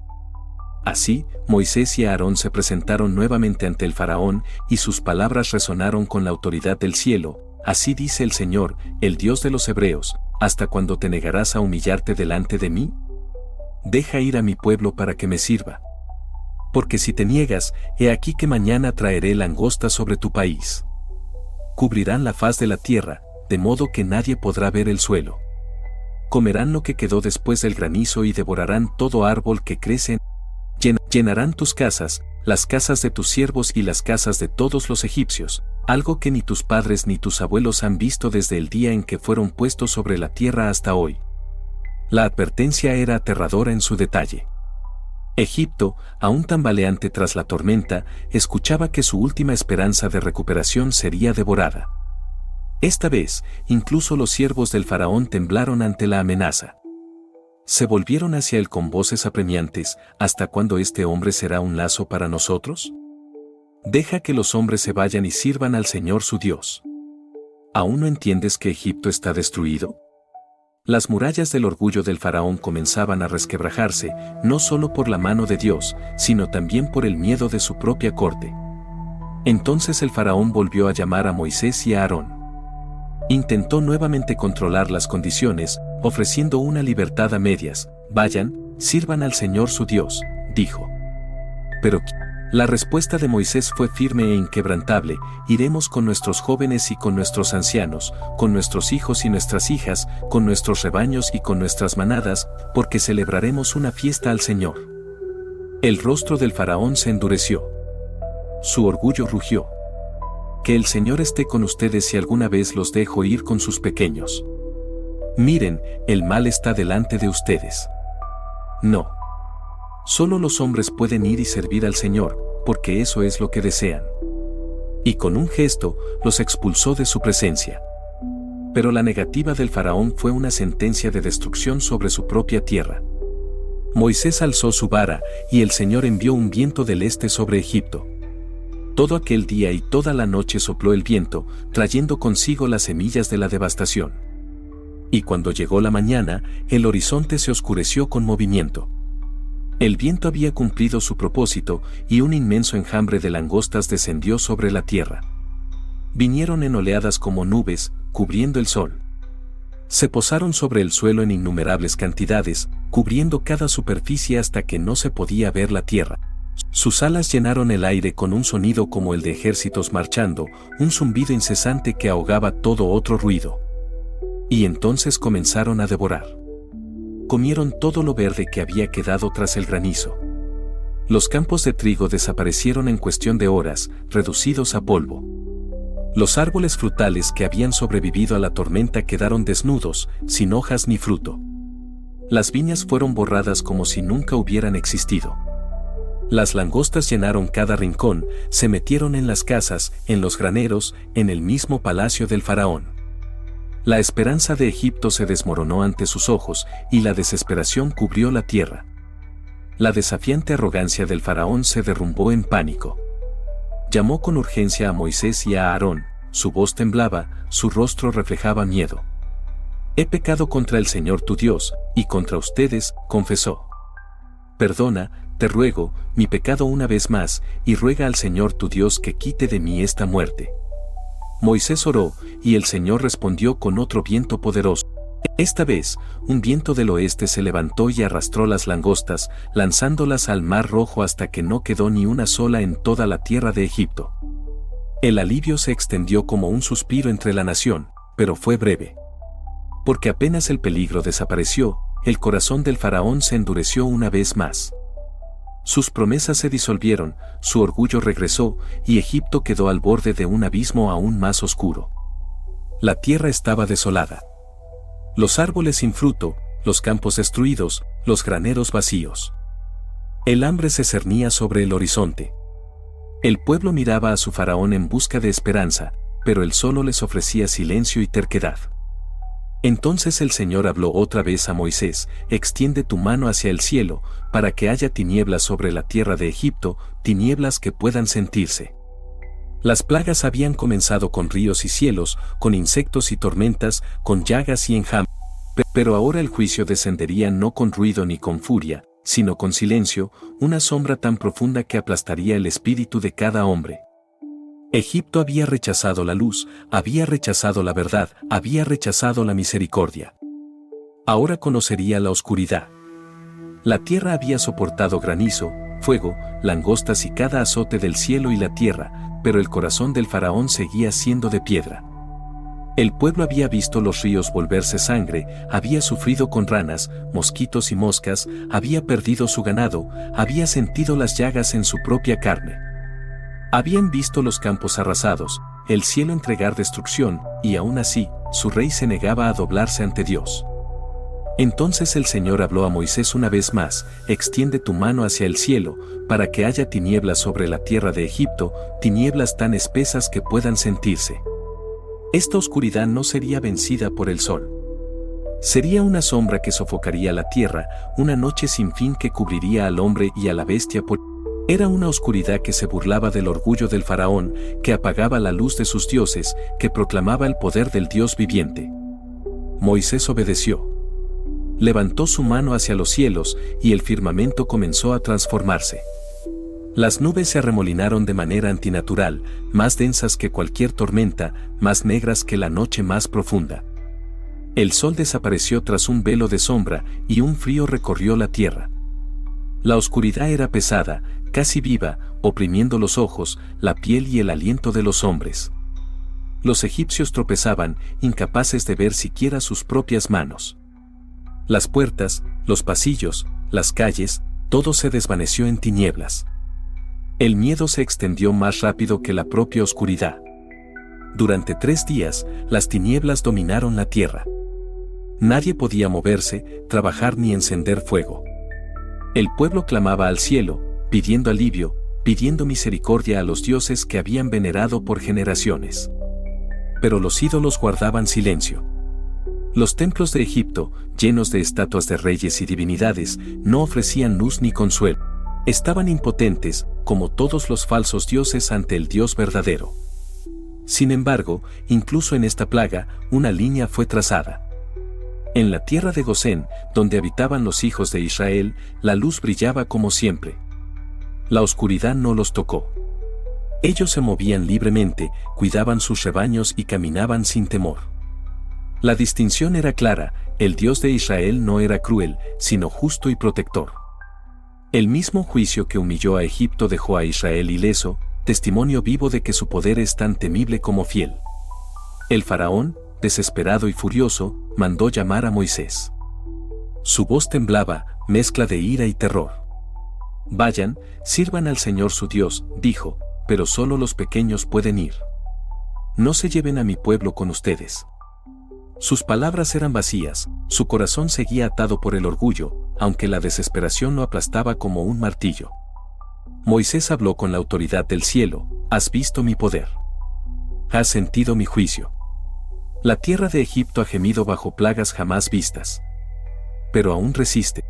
Así, Moisés y Aarón se presentaron nuevamente ante el faraón, y sus palabras resonaron con la autoridad del cielo: «Así dice el Señor, el Dios de los hebreos, ¿hasta cuándo te negarás a humillarte delante de mí? Deja ir a mi pueblo para que me sirva. Porque si te niegas, he aquí que mañana traeré langosta sobre tu país. Cubrirán la faz de la tierra, de modo que nadie podrá ver el suelo. Comerán lo que quedó después del granizo y devorarán todo árbol que crece. Llenarán tus casas, las casas de tus siervos y las casas de todos los egipcios, algo que ni tus padres ni tus abuelos han visto desde el día en que fueron puestos sobre la tierra hasta hoy». La advertencia era aterradora en su detalle. Egipto, aún tambaleante tras la tormenta, escuchaba que su última esperanza de recuperación sería devorada. Esta vez, incluso los siervos del faraón temblaron ante la amenaza. Se volvieron hacia él con voces apremiantes: «¿Hasta cuándo este hombre será un lazo para nosotros? Deja que los hombres se vayan y sirvan al Señor su Dios. ¿Aún no entiendes que Egipto está destruido?». Las murallas del orgullo del faraón comenzaban a resquebrajarse, no solo por la mano de Dios, sino también por el miedo de su propia corte. Entonces el faraón volvió a llamar a Moisés y a Aarón. Intentó nuevamente controlar las condiciones, ofreciendo una libertad a medias: «Vayan, sirvan al Señor su Dios», dijo. Pero la respuesta de Moisés fue firme e inquebrantable: «Iremos con nuestros jóvenes y con nuestros ancianos, con nuestros hijos y nuestras hijas, con nuestros rebaños y con nuestras manadas, porque celebraremos una fiesta al Señor». El rostro del faraón se endureció. Su orgullo rugió. «Que el Señor esté con ustedes si alguna vez los dejo ir con sus pequeños. Miren, el mal está delante de ustedes. No. Solo los hombres pueden ir y servir al Señor, porque eso es lo que desean». Y con un gesto, los expulsó de su presencia. Pero la negativa del faraón fue una sentencia de destrucción sobre su propia tierra. Moisés alzó su vara, y el Señor envió un viento del este sobre Egipto. Todo aquel día y toda la noche sopló el viento, trayendo consigo las semillas de la devastación. Y cuando llegó la mañana, el horizonte se oscureció con movimiento. El viento había cumplido su propósito, y un inmenso enjambre de langostas descendió sobre la tierra. Vinieron en oleadas como nubes, cubriendo el sol. Se posaron sobre el suelo en innumerables cantidades, cubriendo cada superficie hasta que no se podía ver la tierra. Sus alas llenaron el aire con un sonido como el de ejércitos marchando, un zumbido incesante que ahogaba todo otro ruido. Y entonces comenzaron a devorar. Comieron todo lo verde que había quedado tras el granizo. Los campos de trigo desaparecieron en cuestión de horas, reducidos a polvo. Los árboles frutales que habían sobrevivido a la tormenta quedaron desnudos, sin hojas ni fruto. Las viñas fueron borradas como si nunca hubieran existido. Las langostas llenaron cada rincón, se metieron en las casas, en los graneros, en el mismo palacio del faraón. La esperanza de Egipto se desmoronó ante sus ojos, y la desesperación cubrió la tierra. La desafiante arrogancia del faraón se derrumbó en pánico. Llamó con urgencia a Moisés y a Aarón, su voz temblaba, su rostro reflejaba miedo. He pecado contra el Señor tu Dios, y contra ustedes, confesó. Perdona, te ruego, mi pecado una vez más, y ruega al Señor tu Dios que quite de mí esta muerte. Moisés oró, y el Señor respondió con otro viento poderoso. Esta vez, un viento del oeste se levantó y arrastró las langostas, lanzándolas al mar Rojo hasta que no quedó ni una sola en toda la tierra de Egipto. El alivio se extendió como un suspiro entre la nación, pero fue breve. Porque apenas el peligro desapareció, el corazón del faraón se endureció una vez más. Sus promesas se disolvieron, su orgullo regresó, y Egipto quedó al borde de un abismo aún más oscuro. La tierra estaba desolada. Los árboles sin fruto, los campos destruidos, los graneros vacíos. El hambre se cernía sobre el horizonte. El pueblo miraba a su faraón en busca de esperanza, pero él solo les ofrecía silencio y terquedad. Entonces el Señor habló otra vez a Moisés: extiende tu mano hacia el cielo, para que haya tinieblas sobre la tierra de Egipto, tinieblas que puedan sentirse. Las plagas habían comenzado con ríos y cielos, con insectos y tormentas, con llagas y enjambres. Pero ahora el juicio descendería no con ruido ni con furia, sino con silencio, una sombra tan profunda que aplastaría el espíritu de cada hombre. Egipto había rechazado la luz, había rechazado la verdad, había rechazado la misericordia. Ahora conocería la oscuridad. La tierra había soportado granizo, fuego, langostas y cada azote del cielo y la tierra, pero el corazón del faraón seguía siendo de piedra. El pueblo había visto los ríos volverse sangre, había sufrido con ranas, mosquitos y moscas, había perdido su ganado, había sentido las llagas en su propia carne. Habían visto los campos arrasados, el cielo entregar destrucción, y aún así, su rey se negaba a doblarse ante Dios. Entonces el Señor habló a Moisés una vez más: extiende tu mano hacia el cielo, para que haya tinieblas sobre la tierra de Egipto, tinieblas tan espesas que puedan sentirse. Esta oscuridad no sería vencida por el sol. Sería una sombra que sofocaría la tierra, una noche sin fin que cubriría al hombre y a la bestia por... Era una oscuridad que se burlaba del orgullo del faraón, que apagaba la luz de sus dioses, que proclamaba el poder del Dios viviente. Moisés obedeció. Levantó su mano hacia los cielos, y el firmamento comenzó a transformarse. Las nubes se arremolinaron de manera antinatural, más densas que cualquier tormenta, más negras que la noche más profunda. El sol desapareció tras un velo de sombra, y un frío recorrió la tierra. La oscuridad era pesada, casi viva, oprimiendo los ojos, la piel y el aliento de los hombres. Los egipcios tropezaban, incapaces de ver siquiera sus propias manos. Las puertas, los pasillos, las calles, todo se desvaneció en tinieblas. El miedo se extendió más rápido que la propia oscuridad. Durante 3 días, las tinieblas dominaron la tierra. Nadie podía moverse, trabajar ni encender fuego. El pueblo clamaba al cielo, pidiendo alivio, pidiendo misericordia a los dioses que habían venerado por generaciones. Pero los ídolos guardaban silencio. Los templos de Egipto, llenos de estatuas de reyes y divinidades, no ofrecían luz ni consuelo. Estaban impotentes, como todos los falsos dioses ante el Dios verdadero. Sin embargo, incluso en esta plaga, una línea fue trazada. En la tierra de Gosén, donde habitaban los hijos de Israel, la luz brillaba como siempre. La oscuridad no los tocó. Ellos se movían libremente, cuidaban sus rebaños y caminaban sin temor. La distinción era clara: el Dios de Israel no era cruel, sino justo y protector. El mismo juicio que humilló a Egipto dejó a Israel ileso, testimonio vivo de que su poder es tan temible como fiel. El faraón, desesperado y furioso, mandó llamar a Moisés. Su voz temblaba, mezcla de ira y terror. Vayan, sirvan al Señor su Dios, dijo, pero solo los pequeños pueden ir. No se lleven a mi pueblo con ustedes. Sus palabras eran vacías, su corazón seguía atado por el orgullo, aunque la desesperación lo aplastaba como un martillo. Moisés habló con la autoridad del cielo: ¿has visto mi poder? ¿Has sentido mi juicio? La tierra de Egipto ha gemido bajo plagas jamás vistas. Pero aún resiste.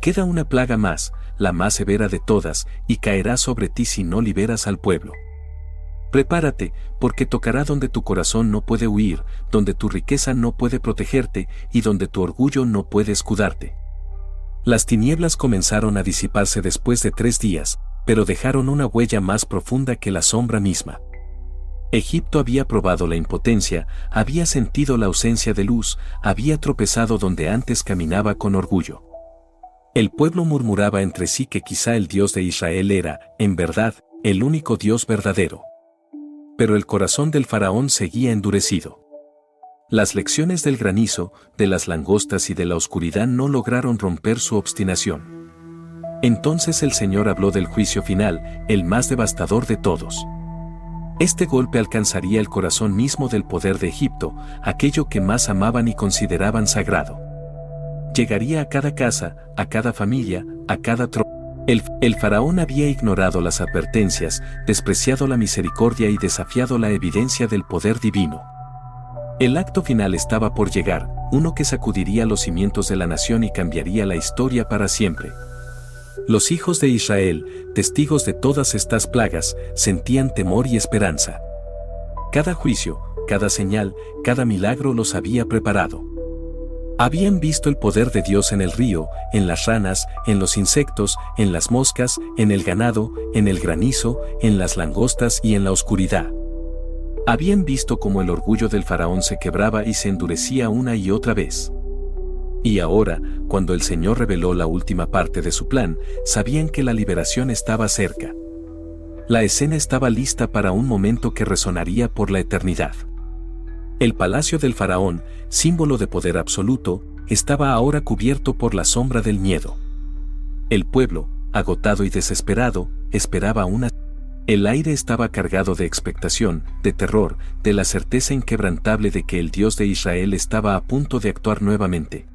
Queda una plaga más, la más severa de todas, y caerá sobre ti si no liberas al pueblo. Prepárate, porque tocará donde tu corazón no puede huir, donde tu riqueza no puede protegerte y donde tu orgullo no puede escudarte. Las tinieblas comenzaron a disiparse después de 3 días, pero dejaron una huella más profunda que la sombra misma. Egipto había probado la impotencia, había sentido la ausencia de luz, había tropezado donde antes caminaba con orgullo. El pueblo murmuraba entre sí que quizá el Dios de Israel era, en verdad, el único Dios verdadero. Pero el corazón del faraón seguía endurecido. Las lecciones del granizo, de las langostas y de la oscuridad no lograron romper su obstinación. Entonces el Señor habló del juicio final, el más devastador de todos. Este golpe alcanzaría el corazón mismo del poder de Egipto, aquello que más amaban y consideraban sagrado. Llegaría a cada casa, a cada familia, a cada trono. El faraón había ignorado las advertencias, despreciado la misericordia y desafiado la evidencia del poder divino. El acto final estaba por llegar, uno que sacudiría los cimientos de la nación y cambiaría la historia para siempre. Los hijos de Israel, testigos de todas estas plagas, sentían temor y esperanza. Cada juicio, cada señal, cada milagro los había preparado. Habían visto el poder de Dios en el río, en las ranas, en los insectos, en las moscas, en el ganado, en el granizo, en las langostas y en la oscuridad. Habían visto cómo el orgullo del faraón se quebraba y se endurecía una y otra vez. Y ahora, cuando el Señor reveló la última parte de su plan, sabían que la liberación estaba cerca. La escena estaba lista para un momento que resonaría por la eternidad. El palacio del faraón, símbolo de poder absoluto, estaba ahora cubierto por la sombra del miedo. El pueblo, agotado y desesperado, esperaba una... El aire estaba cargado de expectación, de terror, de la certeza inquebrantable de que el Dios de Israel estaba a punto de actuar nuevamente.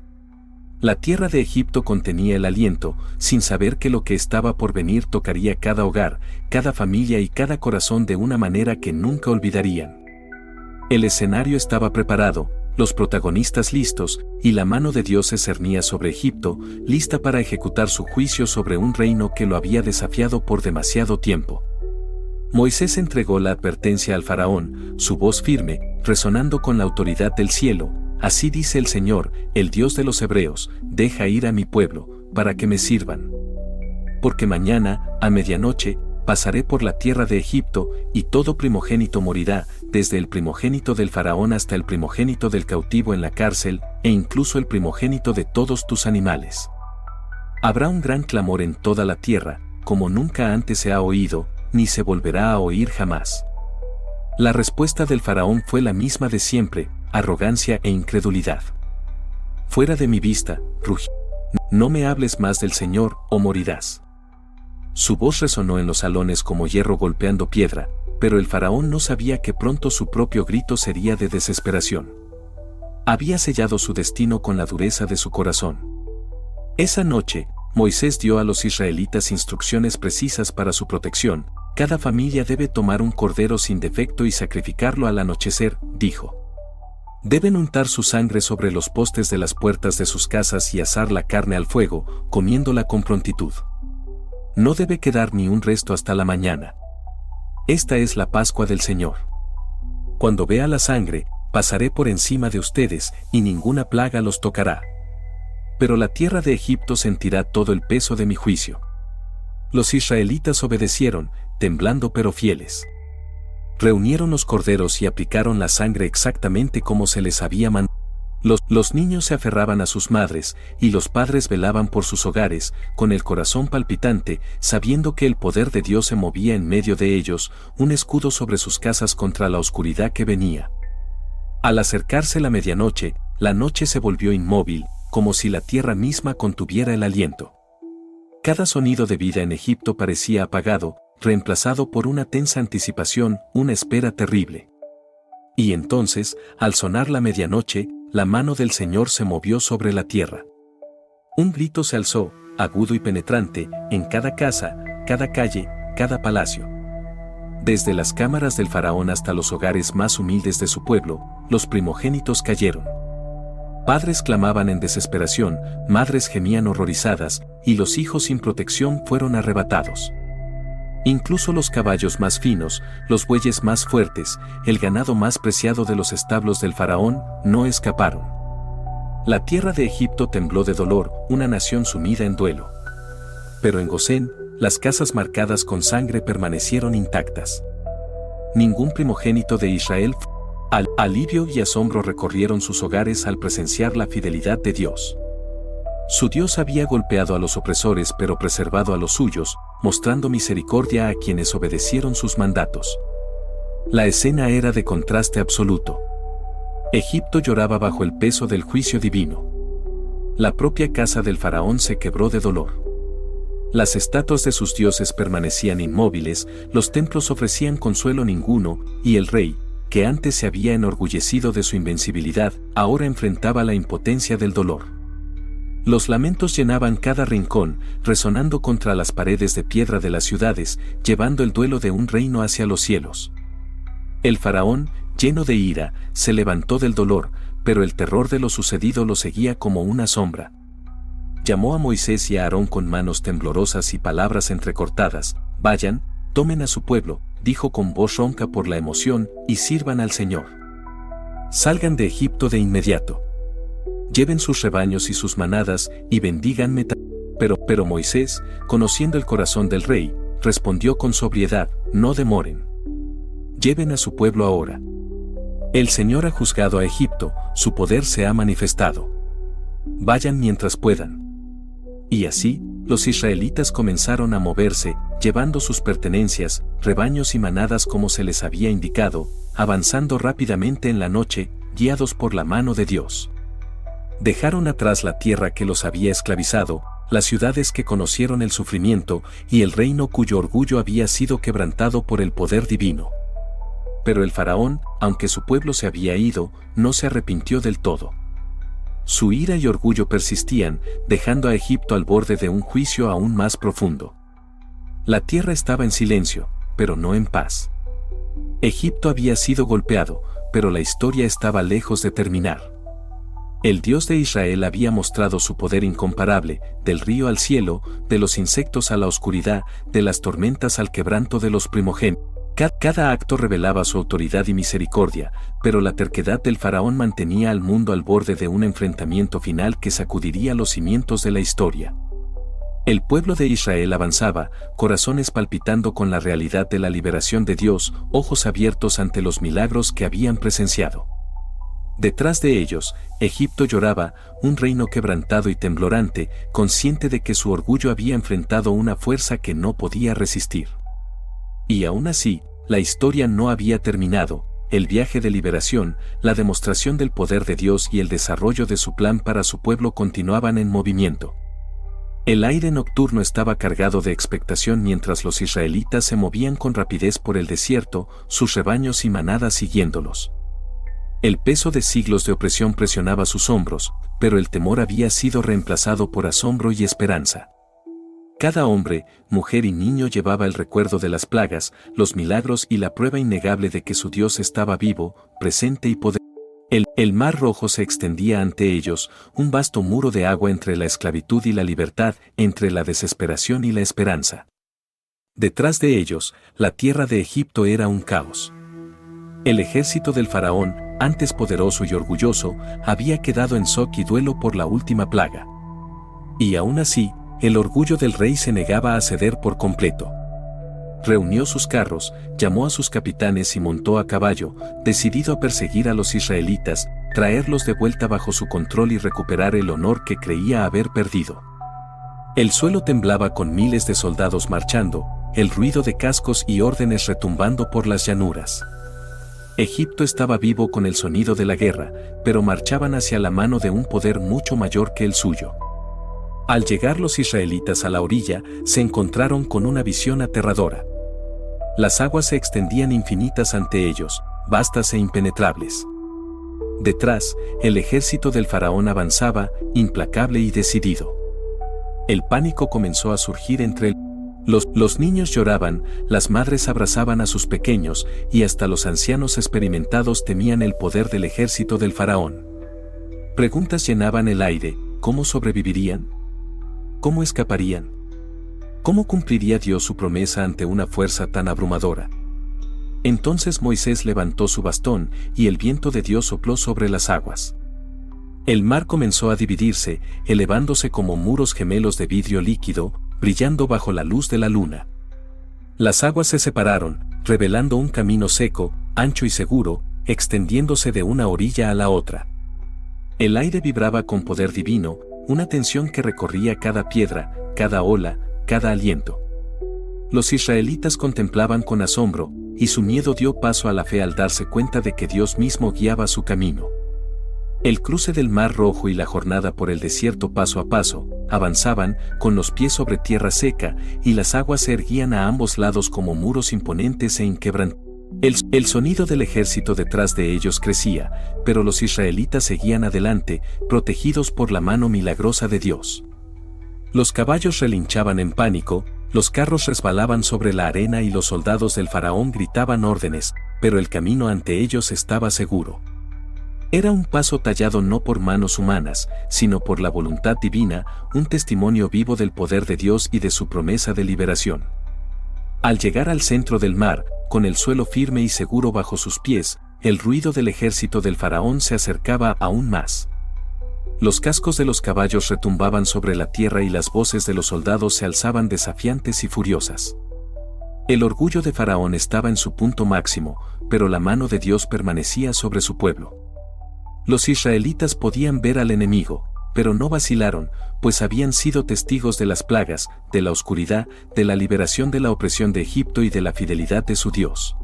La tierra de Egipto contenía el aliento, sin saber que lo que estaba por venir tocaría cada hogar, cada familia y cada corazón de una manera que nunca olvidarían. El escenario estaba preparado, los protagonistas listos, y la mano de Dios se cernía sobre Egipto, lista para ejecutar su juicio sobre un reino que lo había desafiado por demasiado tiempo. Moisés entregó la advertencia al faraón, su voz firme, resonando con la autoridad del cielo. Así dice el Señor, el Dios de los hebreos, deja ir a mi pueblo, para que me sirvan. Porque mañana, a medianoche, pasaré por la tierra de Egipto, y todo primogénito morirá, desde el primogénito del faraón hasta el primogénito del cautivo en la cárcel, e incluso el primogénito de todos tus animales. Habrá un gran clamor en toda la tierra, como nunca antes se ha oído, ni se volverá a oír jamás. La respuesta del faraón fue la misma de siempre, arrogancia e incredulidad. Fuera de mi vista, rugió. No me hables más del Señor, o morirás. Su voz resonó en los salones como hierro golpeando piedra, pero el faraón no sabía que pronto su propio grito sería de desesperación. Había sellado su destino con la dureza de su corazón. Esa noche, Moisés dio a los israelitas instrucciones precisas para su protección. Cada familia debe tomar un cordero sin defecto y sacrificarlo al anochecer, dijo. Deben untar su sangre sobre los postes de las puertas de sus casas y asar la carne al fuego, comiéndola con prontitud. No debe quedar ni un resto hasta la mañana. Esta es la Pascua del Señor. Cuando vea la sangre, pasaré por encima de ustedes, y ninguna plaga los tocará. Pero la tierra de Egipto sentirá todo el peso de mi juicio. Los israelitas obedecieron, temblando pero fieles. Reunieron los corderos y aplicaron la sangre exactamente como se les había mandado. Los niños se aferraban a sus madres, y los padres velaban por sus hogares, con el corazón palpitante, sabiendo que el poder de Dios se movía en medio de ellos, un escudo sobre sus casas contra la oscuridad que venía. Al acercarse la medianoche, la noche se volvió inmóvil, como si la tierra misma contuviera el aliento. Cada sonido de vida en Egipto parecía apagado, reemplazado por una tensa anticipación, una espera terrible. Y entonces, al sonar la medianoche, la mano del Señor se movió sobre la tierra. Un grito se alzó, agudo y penetrante, en cada casa, cada calle, cada palacio. Desde las cámaras del faraón hasta los hogares más humildes de su pueblo, los primogénitos cayeron. Padres clamaban en desesperación, madres gemían horrorizadas, y los hijos sin protección fueron arrebatados. Incluso los caballos más finos, los bueyes más fuertes, el ganado más preciado de los establos del faraón, no escaparon. La tierra de Egipto tembló de dolor, una nación sumida en duelo. Pero en Gosén, las casas marcadas con sangre permanecieron intactas. Ningún primogénito de Israel, alivio y asombro recorrieron sus hogares al presenciar la fidelidad de Dios. Su Dios había golpeado a los opresores pero preservado a los suyos, mostrando misericordia a quienes obedecieron sus mandatos. La escena era de contraste absoluto. Egipto lloraba bajo el peso del juicio divino. La propia casa del faraón se quebró de dolor. Las estatuas de sus dioses permanecían inmóviles, los templos ofrecían consuelo ninguno, y el rey, que antes se había enorgullecido de su invencibilidad, ahora enfrentaba la impotencia del dolor. Los lamentos llenaban cada rincón, resonando contra las paredes de piedra de las ciudades, llevando el duelo de un reino hacia los cielos. El faraón, lleno de ira, se levantó del dolor, pero el terror de lo sucedido lo seguía como una sombra. Llamó a Moisés y a Aarón con manos temblorosas y palabras entrecortadas: «Vayan, tomen a su pueblo», dijo con voz ronca por la emoción, «y sirvan al Señor. Salgan de Egipto de inmediato. Lleven sus rebaños y sus manadas, y bendíganme». Pero Moisés, conociendo el corazón del rey, respondió con sobriedad: «No demoren. Lleven a su pueblo ahora. El Señor ha juzgado a Egipto, su poder se ha manifestado. Vayan mientras puedan». Y así, los israelitas comenzaron a moverse, llevando sus pertenencias, rebaños y manadas como se les había indicado, avanzando rápidamente en la noche, guiados por la mano de Dios. Dejaron atrás la tierra que los había esclavizado, las ciudades que conocieron el sufrimiento y el reino cuyo orgullo había sido quebrantado por el poder divino. Pero el faraón, aunque su pueblo se había ido, no se arrepintió del todo. Su ira y orgullo persistían, dejando a Egipto al borde de un juicio aún más profundo. La tierra estaba en silencio, pero no en paz. Egipto había sido golpeado, pero la historia estaba lejos de terminar. El Dios de Israel había mostrado su poder incomparable, del río al cielo, de los insectos a la oscuridad, de las tormentas al quebranto de los primogénitos. Cada acto revelaba su autoridad y misericordia, pero la terquedad del faraón mantenía al mundo al borde de un enfrentamiento final que sacudiría los cimientos de la historia. El pueblo de Israel avanzaba, corazones palpitando con la realidad de la liberación de Dios, ojos abiertos ante los milagros que habían presenciado. Detrás de ellos, Egipto lloraba, un reino quebrantado y temblorante, consciente de que su orgullo había enfrentado una fuerza que no podía resistir. Y aún así, la historia no había terminado. El viaje de liberación, la demostración del poder de Dios y el desarrollo de su plan para su pueblo continuaban en movimiento. El aire nocturno estaba cargado de expectación mientras los israelitas se movían con rapidez por el desierto, sus rebaños y manadas siguiéndolos. El peso de siglos de opresión presionaba sus hombros, pero el temor había sido reemplazado por asombro y esperanza. Cada hombre, mujer y niño llevaba el recuerdo de las plagas, los milagros y la prueba innegable de que su Dios estaba vivo, presente y poderoso. El mar rojo se extendía ante ellos, un vasto muro de agua entre la esclavitud y la libertad, entre la desesperación y la esperanza. Detrás de ellos, la tierra de Egipto era un caos. El ejército del faraón, antes poderoso y orgulloso, había quedado en shock y duelo por la última plaga. Y aún así, el orgullo del rey se negaba a ceder por completo. Reunió sus carros, llamó a sus capitanes y montó a caballo, decidido a perseguir a los israelitas, traerlos de vuelta bajo su control y recuperar el honor que creía haber perdido. El suelo temblaba con miles de soldados marchando, el ruido de cascos y órdenes retumbando por las llanuras. Egipto estaba vivo con el sonido de la guerra, pero marchaban hacia la mano de un poder mucho mayor que el suyo. Al llegar los israelitas a la orilla, se encontraron con una visión aterradora. Las aguas se extendían infinitas ante ellos, vastas e impenetrables. Detrás, el ejército del faraón avanzaba, implacable y decidido. El pánico comenzó a surgir entre los niños lloraban, las madres abrazaban a sus pequeños, y hasta los ancianos experimentados temían el poder del ejército del faraón. Preguntas llenaban el aire: ¿cómo sobrevivirían? ¿Cómo escaparían? ¿Cómo cumpliría Dios su promesa ante una fuerza tan abrumadora? Entonces Moisés levantó su bastón y el viento de Dios sopló sobre las aguas. El mar comenzó a dividirse, elevándose como muros gemelos de vidrio líquido, brillando bajo la luz de la luna. Las aguas se separaron, revelando un camino seco, ancho y seguro, extendiéndose de una orilla a la otra. El aire vibraba con poder divino, una tensión que recorría cada piedra, cada ola, cada aliento. Los israelitas contemplaban con asombro, y su miedo dio paso a la fe al darse cuenta de que Dios mismo guiaba su camino. El cruce del Mar Rojo y la jornada por el desierto paso a paso, avanzaban, con los pies sobre tierra seca, y las aguas se erguían a ambos lados como muros imponentes e inquebrantables. El sonido del ejército detrás de ellos crecía, pero los israelitas seguían adelante, protegidos por la mano milagrosa de Dios. Los caballos relinchaban en pánico, los carros resbalaban sobre la arena y los soldados del faraón gritaban órdenes, pero el camino ante ellos estaba seguro. Era un paso tallado no por manos humanas, sino por la voluntad divina, un testimonio vivo del poder de Dios y de su promesa de liberación. Al llegar al centro del mar, con el suelo firme y seguro bajo sus pies, el ruido del ejército del faraón se acercaba aún más. Los cascos de los caballos retumbaban sobre la tierra y las voces de los soldados se alzaban desafiantes y furiosas. El orgullo de Faraón estaba en su punto máximo, pero la mano de Dios permanecía sobre su pueblo. Los israelitas podían ver al enemigo, pero no vacilaron, pues habían sido testigos de las plagas, de la oscuridad, de la liberación de la opresión de Egipto y de la fidelidad de su Dios.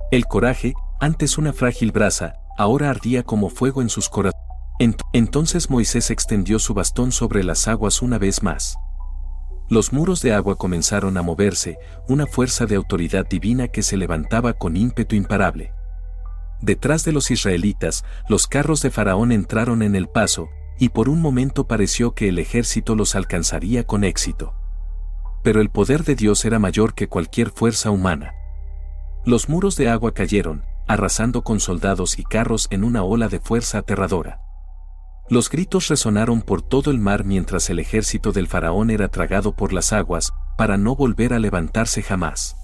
El coraje, antes una frágil brasa, ahora ardía como fuego en sus corazones. Entonces Moisés extendió su bastón sobre las aguas una vez más. Los muros de agua comenzaron a moverse, una fuerza de autoridad divina que se levantaba con ímpetu imparable. Detrás de los israelitas, los carros de Faraón entraron en el paso, y por un momento pareció que el ejército los alcanzaría con éxito. Pero el poder de Dios era mayor que cualquier fuerza humana. Los muros de agua cayeron, arrasando con soldados y carros en una ola de fuerza aterradora. Los gritos resonaron por todo el mar mientras el ejército del faraón era tragado por las aguas, para no volver a levantarse jamás.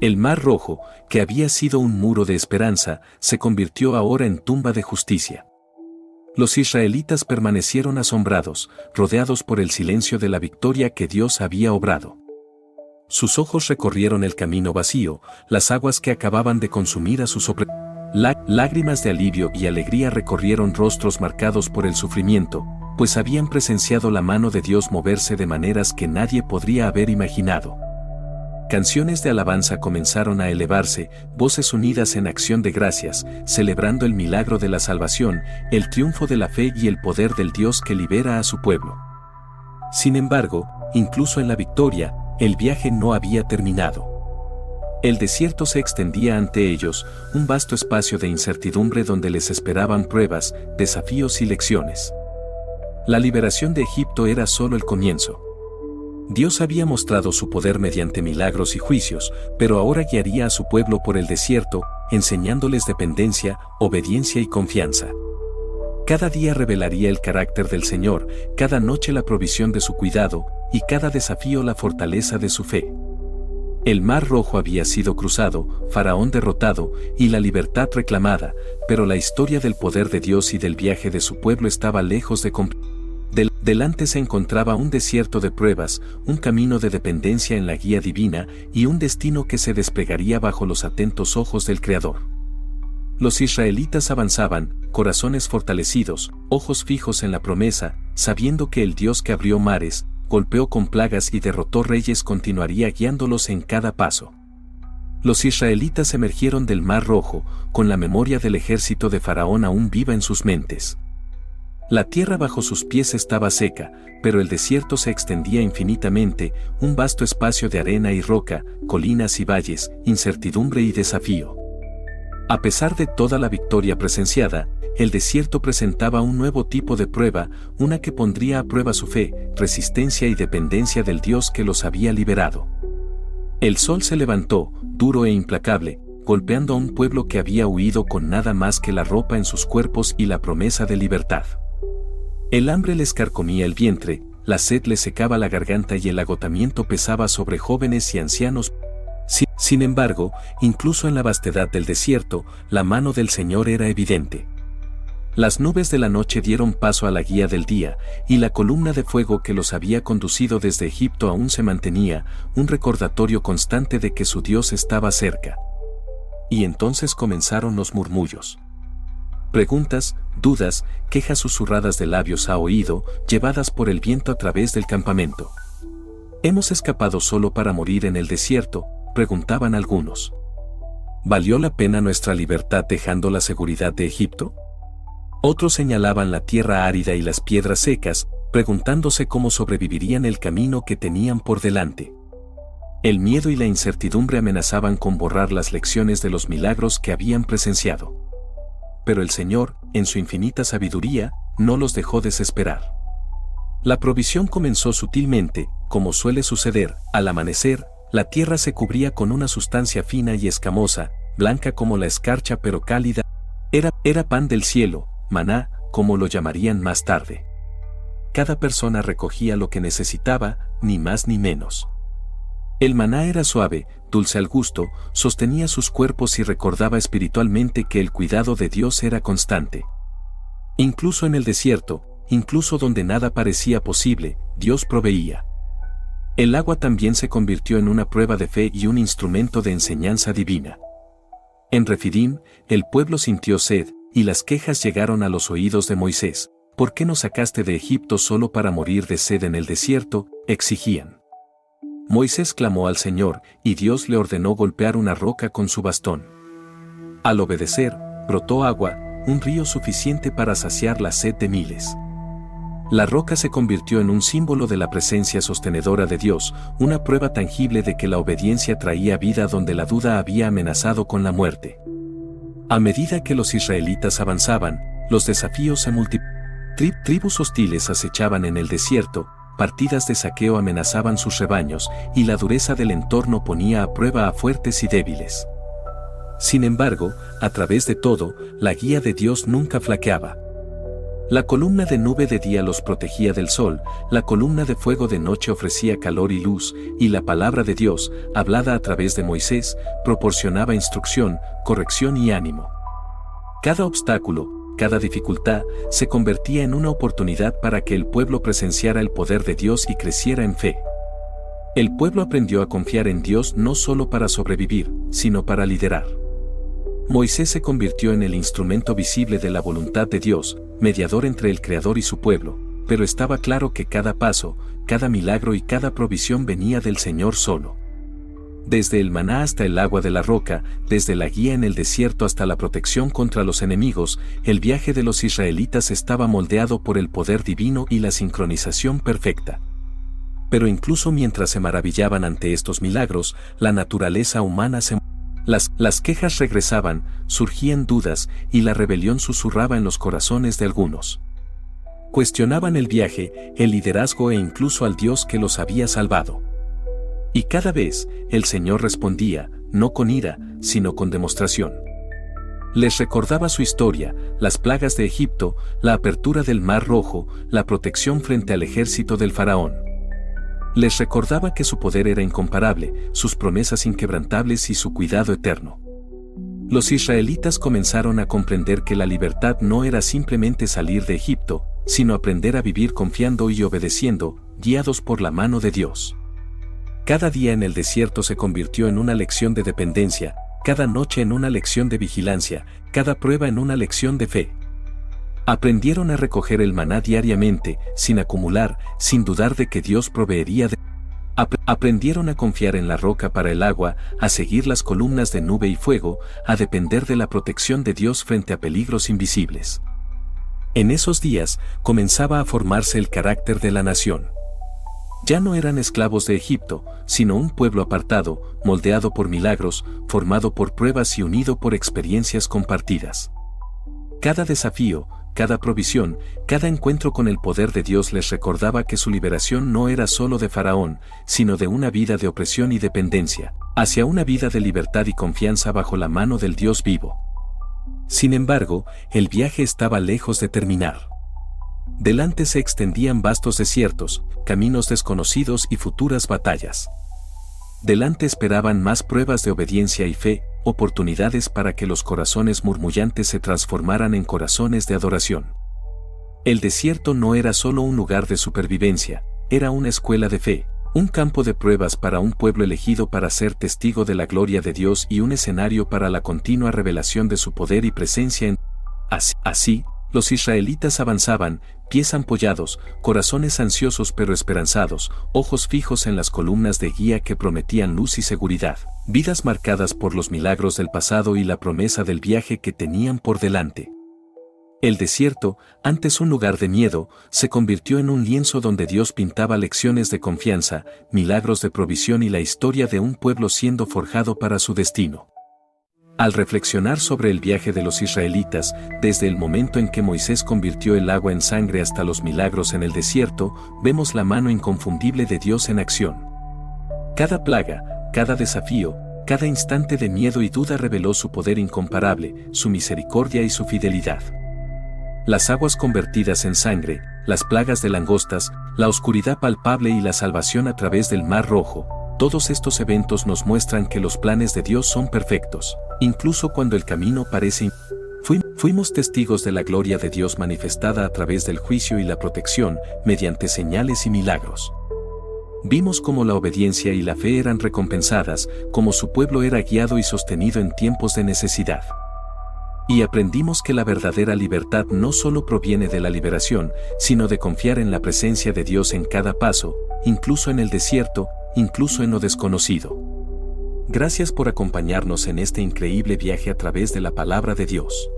El Mar Rojo, que había sido un muro de esperanza, se convirtió ahora en tumba de justicia. Los israelitas permanecieron asombrados, rodeados por el silencio de la victoria que Dios había obrado. Sus ojos recorrieron el camino vacío, las aguas que acababan de consumir a sus opresores. Lágrimas de alivio y alegría recorrieron rostros marcados por el sufrimiento, pues habían presenciado la mano de Dios moverse de maneras que nadie podría haber imaginado. Canciones de alabanza comenzaron a elevarse, voces unidas en acción de gracias, celebrando el milagro de la salvación, el triunfo de la fe y el poder del Dios que libera a su pueblo. Sin embargo, incluso en la victoria, el viaje no había terminado. El desierto se extendía ante ellos, un vasto espacio de incertidumbre donde les esperaban pruebas, desafíos y lecciones. La liberación de Egipto era solo el comienzo. Dios había mostrado su poder mediante milagros y juicios, pero ahora guiaría a su pueblo por el desierto, enseñándoles dependencia, obediencia y confianza. Cada día revelaría el carácter del Señor, cada noche la provisión de su cuidado, y cada desafío la fortaleza de su fe. El Mar Rojo había sido cruzado, Faraón derrotado, y la libertad reclamada, pero la historia del poder de Dios y del viaje de su pueblo estaba lejos de cumplir. Delante se encontraba un desierto de pruebas, un camino de dependencia en la guía divina y un destino que se desplegaría bajo los atentos ojos del Creador. Los israelitas avanzaban, corazones fortalecidos, ojos fijos en la promesa, sabiendo que el Dios que abrió mares, golpeó con plagas y derrotó reyes continuaría guiándolos en cada paso. Los israelitas emergieron del Mar Rojo, con la memoria del ejército de Faraón aún viva en sus mentes. La tierra bajo sus pies estaba seca, pero el desierto se extendía infinitamente, un vasto espacio de arena y roca, colinas y valles, incertidumbre y desafío. A pesar de toda la victoria presenciada, el desierto presentaba un nuevo tipo de prueba, una que pondría a prueba su fe, resistencia y dependencia del Dios que los había liberado. El sol se levantó, duro e implacable, golpeando a un pueblo que había huido con nada más que la ropa en sus cuerpos y la promesa de libertad. El hambre les carcomía el vientre, la sed les secaba la garganta y el agotamiento pesaba sobre jóvenes y ancianos. Sin embargo, incluso en la vastedad del desierto, la mano del Señor era evidente. Las nubes de la noche dieron paso a la guía del día, y la columna de fuego que los había conducido desde Egipto aún se mantenía, un recordatorio constante de que su Dios estaba cerca. Y entonces comenzaron los murmullos. Preguntas, dudas, quejas susurradas de labios a oído, llevadas por el viento a través del campamento. ¿Hemos escapado solo para morir en el desierto?, preguntaban algunos. ¿Valió la pena nuestra libertad dejando la seguridad de Egipto? Otros señalaban la tierra árida y las piedras secas, preguntándose cómo sobrevivirían el camino que tenían por delante. El miedo y la incertidumbre amenazaban con borrar las lecciones de los milagros que habían presenciado. Pero el Señor, en su infinita sabiduría, no los dejó desesperar. La provisión comenzó sutilmente, como suele suceder. Al amanecer, la tierra se cubría con una sustancia fina y escamosa, blanca como la escarcha pero cálida. Era pan del cielo, maná, como lo llamarían más tarde. Cada persona recogía lo que necesitaba, ni más ni menos. El maná era suave, dulce al gusto, sostenía sus cuerpos y recordaba espiritualmente que el cuidado de Dios era constante. Incluso en el desierto, incluso donde nada parecía posible, Dios proveía. El agua también se convirtió en una prueba de fe y un instrumento de enseñanza divina. En Refidim, el pueblo sintió sed, y las quejas llegaron a los oídos de Moisés. ¿Por qué nos sacaste de Egipto solo para morir de sed en el desierto?, exigían. Moisés clamó al Señor, y Dios le ordenó golpear una roca con su bastón. Al obedecer, brotó agua, un río suficiente para saciar la sed de miles. La roca se convirtió en un símbolo de la presencia sostenedora de Dios, una prueba tangible de que la obediencia traía vida donde la duda había amenazado con la muerte. A medida que los israelitas avanzaban, los desafíos se multiplicaban. Tribus hostiles acechaban en el desierto, partidas de saqueo amenazaban sus rebaños, y la dureza del entorno ponía a prueba a fuertes y débiles. Sin embargo, a través de todo, la guía de Dios nunca flaqueaba. La columna de nube de día los protegía del sol, la columna de fuego de noche ofrecía calor y luz, y la palabra de Dios, hablada a través de Moisés, proporcionaba instrucción, corrección y ánimo. Cada obstáculo, cada dificultad, se convertía en una oportunidad para que el pueblo presenciara el poder de Dios y creciera en fe. El pueblo aprendió a confiar en Dios no solo para sobrevivir, sino para liderar. Moisés se convirtió en el instrumento visible de la voluntad de Dios, mediador entre el Creador y su pueblo, pero estaba claro que cada paso, cada milagro y cada provisión venía del Señor solo. Desde el maná hasta el agua de la roca, desde la guía en el desierto hasta la protección contra los enemigos, el viaje de los israelitas estaba moldeado por el poder divino y la sincronización perfecta. Pero incluso mientras se maravillaban ante estos milagros, la naturaleza humana se movía. Las quejas regresaban, surgían dudas, y la rebelión susurraba en los corazones de algunos. Cuestionaban el viaje, el liderazgo e incluso al Dios que los había salvado. Y cada vez, el Señor respondía, no con ira, sino con demostración. Les recordaba su historia, las plagas de Egipto, la apertura del Mar Rojo, la protección frente al ejército del faraón. Les recordaba que su poder era incomparable, sus promesas inquebrantables y su cuidado eterno. Los israelitas comenzaron a comprender que la libertad no era simplemente salir de Egipto, sino aprender a vivir confiando y obedeciendo, guiados por la mano de Dios. Cada día en el desierto se convirtió en una lección de dependencia, cada noche en una lección de vigilancia, cada prueba en una lección de fe. Aprendieron a recoger el maná diariamente, sin acumular, sin dudar de que Dios proveería de. Aprendieron a confiar en la roca para el agua, a seguir las columnas de nube y fuego, a depender de la protección de Dios frente a peligros invisibles. En esos días, comenzaba a formarse el carácter de la nación. Ya no eran esclavos de Egipto, sino un pueblo apartado, moldeado por milagros, formado por pruebas y unido por experiencias compartidas. Cada desafío, cada provisión, cada encuentro con el poder de Dios les recordaba que su liberación no era solo de Faraón, sino de una vida de opresión y dependencia, hacia una vida de libertad y confianza bajo la mano del Dios vivo. Sin embargo, el viaje estaba lejos de terminar. Delante se extendían vastos desiertos, caminos desconocidos y futuras batallas. Delante esperaban más pruebas de obediencia y fe, oportunidades para que los corazones murmullantes se transformaran en corazones de adoración. El desierto no era solo un lugar de supervivencia, era una escuela de fe, un campo de pruebas para un pueblo elegido para ser testigo de la gloria de Dios y un escenario para la continua revelación de su poder y presencia en. Así, los israelitas avanzaban, pies ampollados, corazones ansiosos pero esperanzados, ojos fijos en las columnas de guía que prometían luz y seguridad, vidas marcadas por los milagros del pasado y la promesa del viaje que tenían por delante. El desierto, antes un lugar de miedo, se convirtió en un lienzo donde Dios pintaba lecciones de confianza, milagros de provisión y la historia de un pueblo siendo forjado para su destino. Al reflexionar sobre el viaje de los israelitas, desde el momento en que Moisés convirtió el agua en sangre hasta los milagros en el desierto, vemos la mano inconfundible de Dios en acción. Cada plaga, cada desafío, cada instante de miedo y duda reveló su poder incomparable, su misericordia y su fidelidad. Las aguas convertidas en sangre, las plagas de langostas, la oscuridad palpable y la salvación a través del Mar Rojo, todos estos eventos nos muestran que los planes de Dios son perfectos, incluso cuando el camino parece Fuimos testigos de la gloria de Dios manifestada a través del juicio y la protección, mediante señales y milagros. Vimos cómo la obediencia y la fe eran recompensadas, cómo su pueblo era guiado y sostenido en tiempos de necesidad. Y aprendimos que la verdadera libertad no solo proviene de la liberación, sino de confiar en la presencia de Dios en cada paso, incluso en el desierto, incluso en lo desconocido. Gracias por acompañarnos en este increíble viaje a través de la palabra de Dios.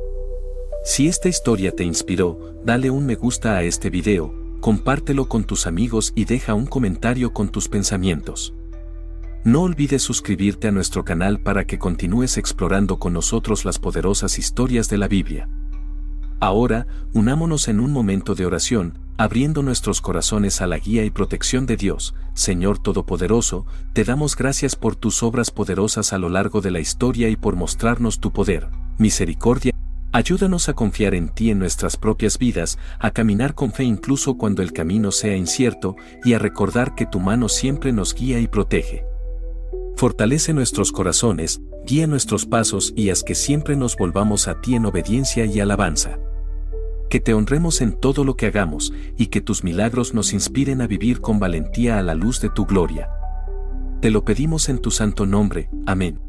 Si esta historia te inspiró, dale un me gusta a este video, compártelo con tus amigos y deja un comentario con tus pensamientos. No olvides suscribirte a nuestro canal para que continúes explorando con nosotros las poderosas historias de la Biblia. Ahora, unámonos en un momento de oración, abriendo nuestros corazones a la guía y protección de Dios. Señor Todopoderoso, te damos gracias por tus obras poderosas a lo largo de la historia y por mostrarnos tu poder, misericordia. Ayúdanos a confiar en ti en nuestras propias vidas, a caminar con fe incluso cuando el camino sea incierto, y a recordar que tu mano siempre nos guía y protege. Fortalece nuestros corazones, guía nuestros pasos y haz que siempre nos volvamos a ti en obediencia y alabanza. Que te honremos en todo lo que hagamos, y que tus milagros nos inspiren a vivir con valentía a la luz de tu gloria. Te lo pedimos en tu santo nombre. Amén.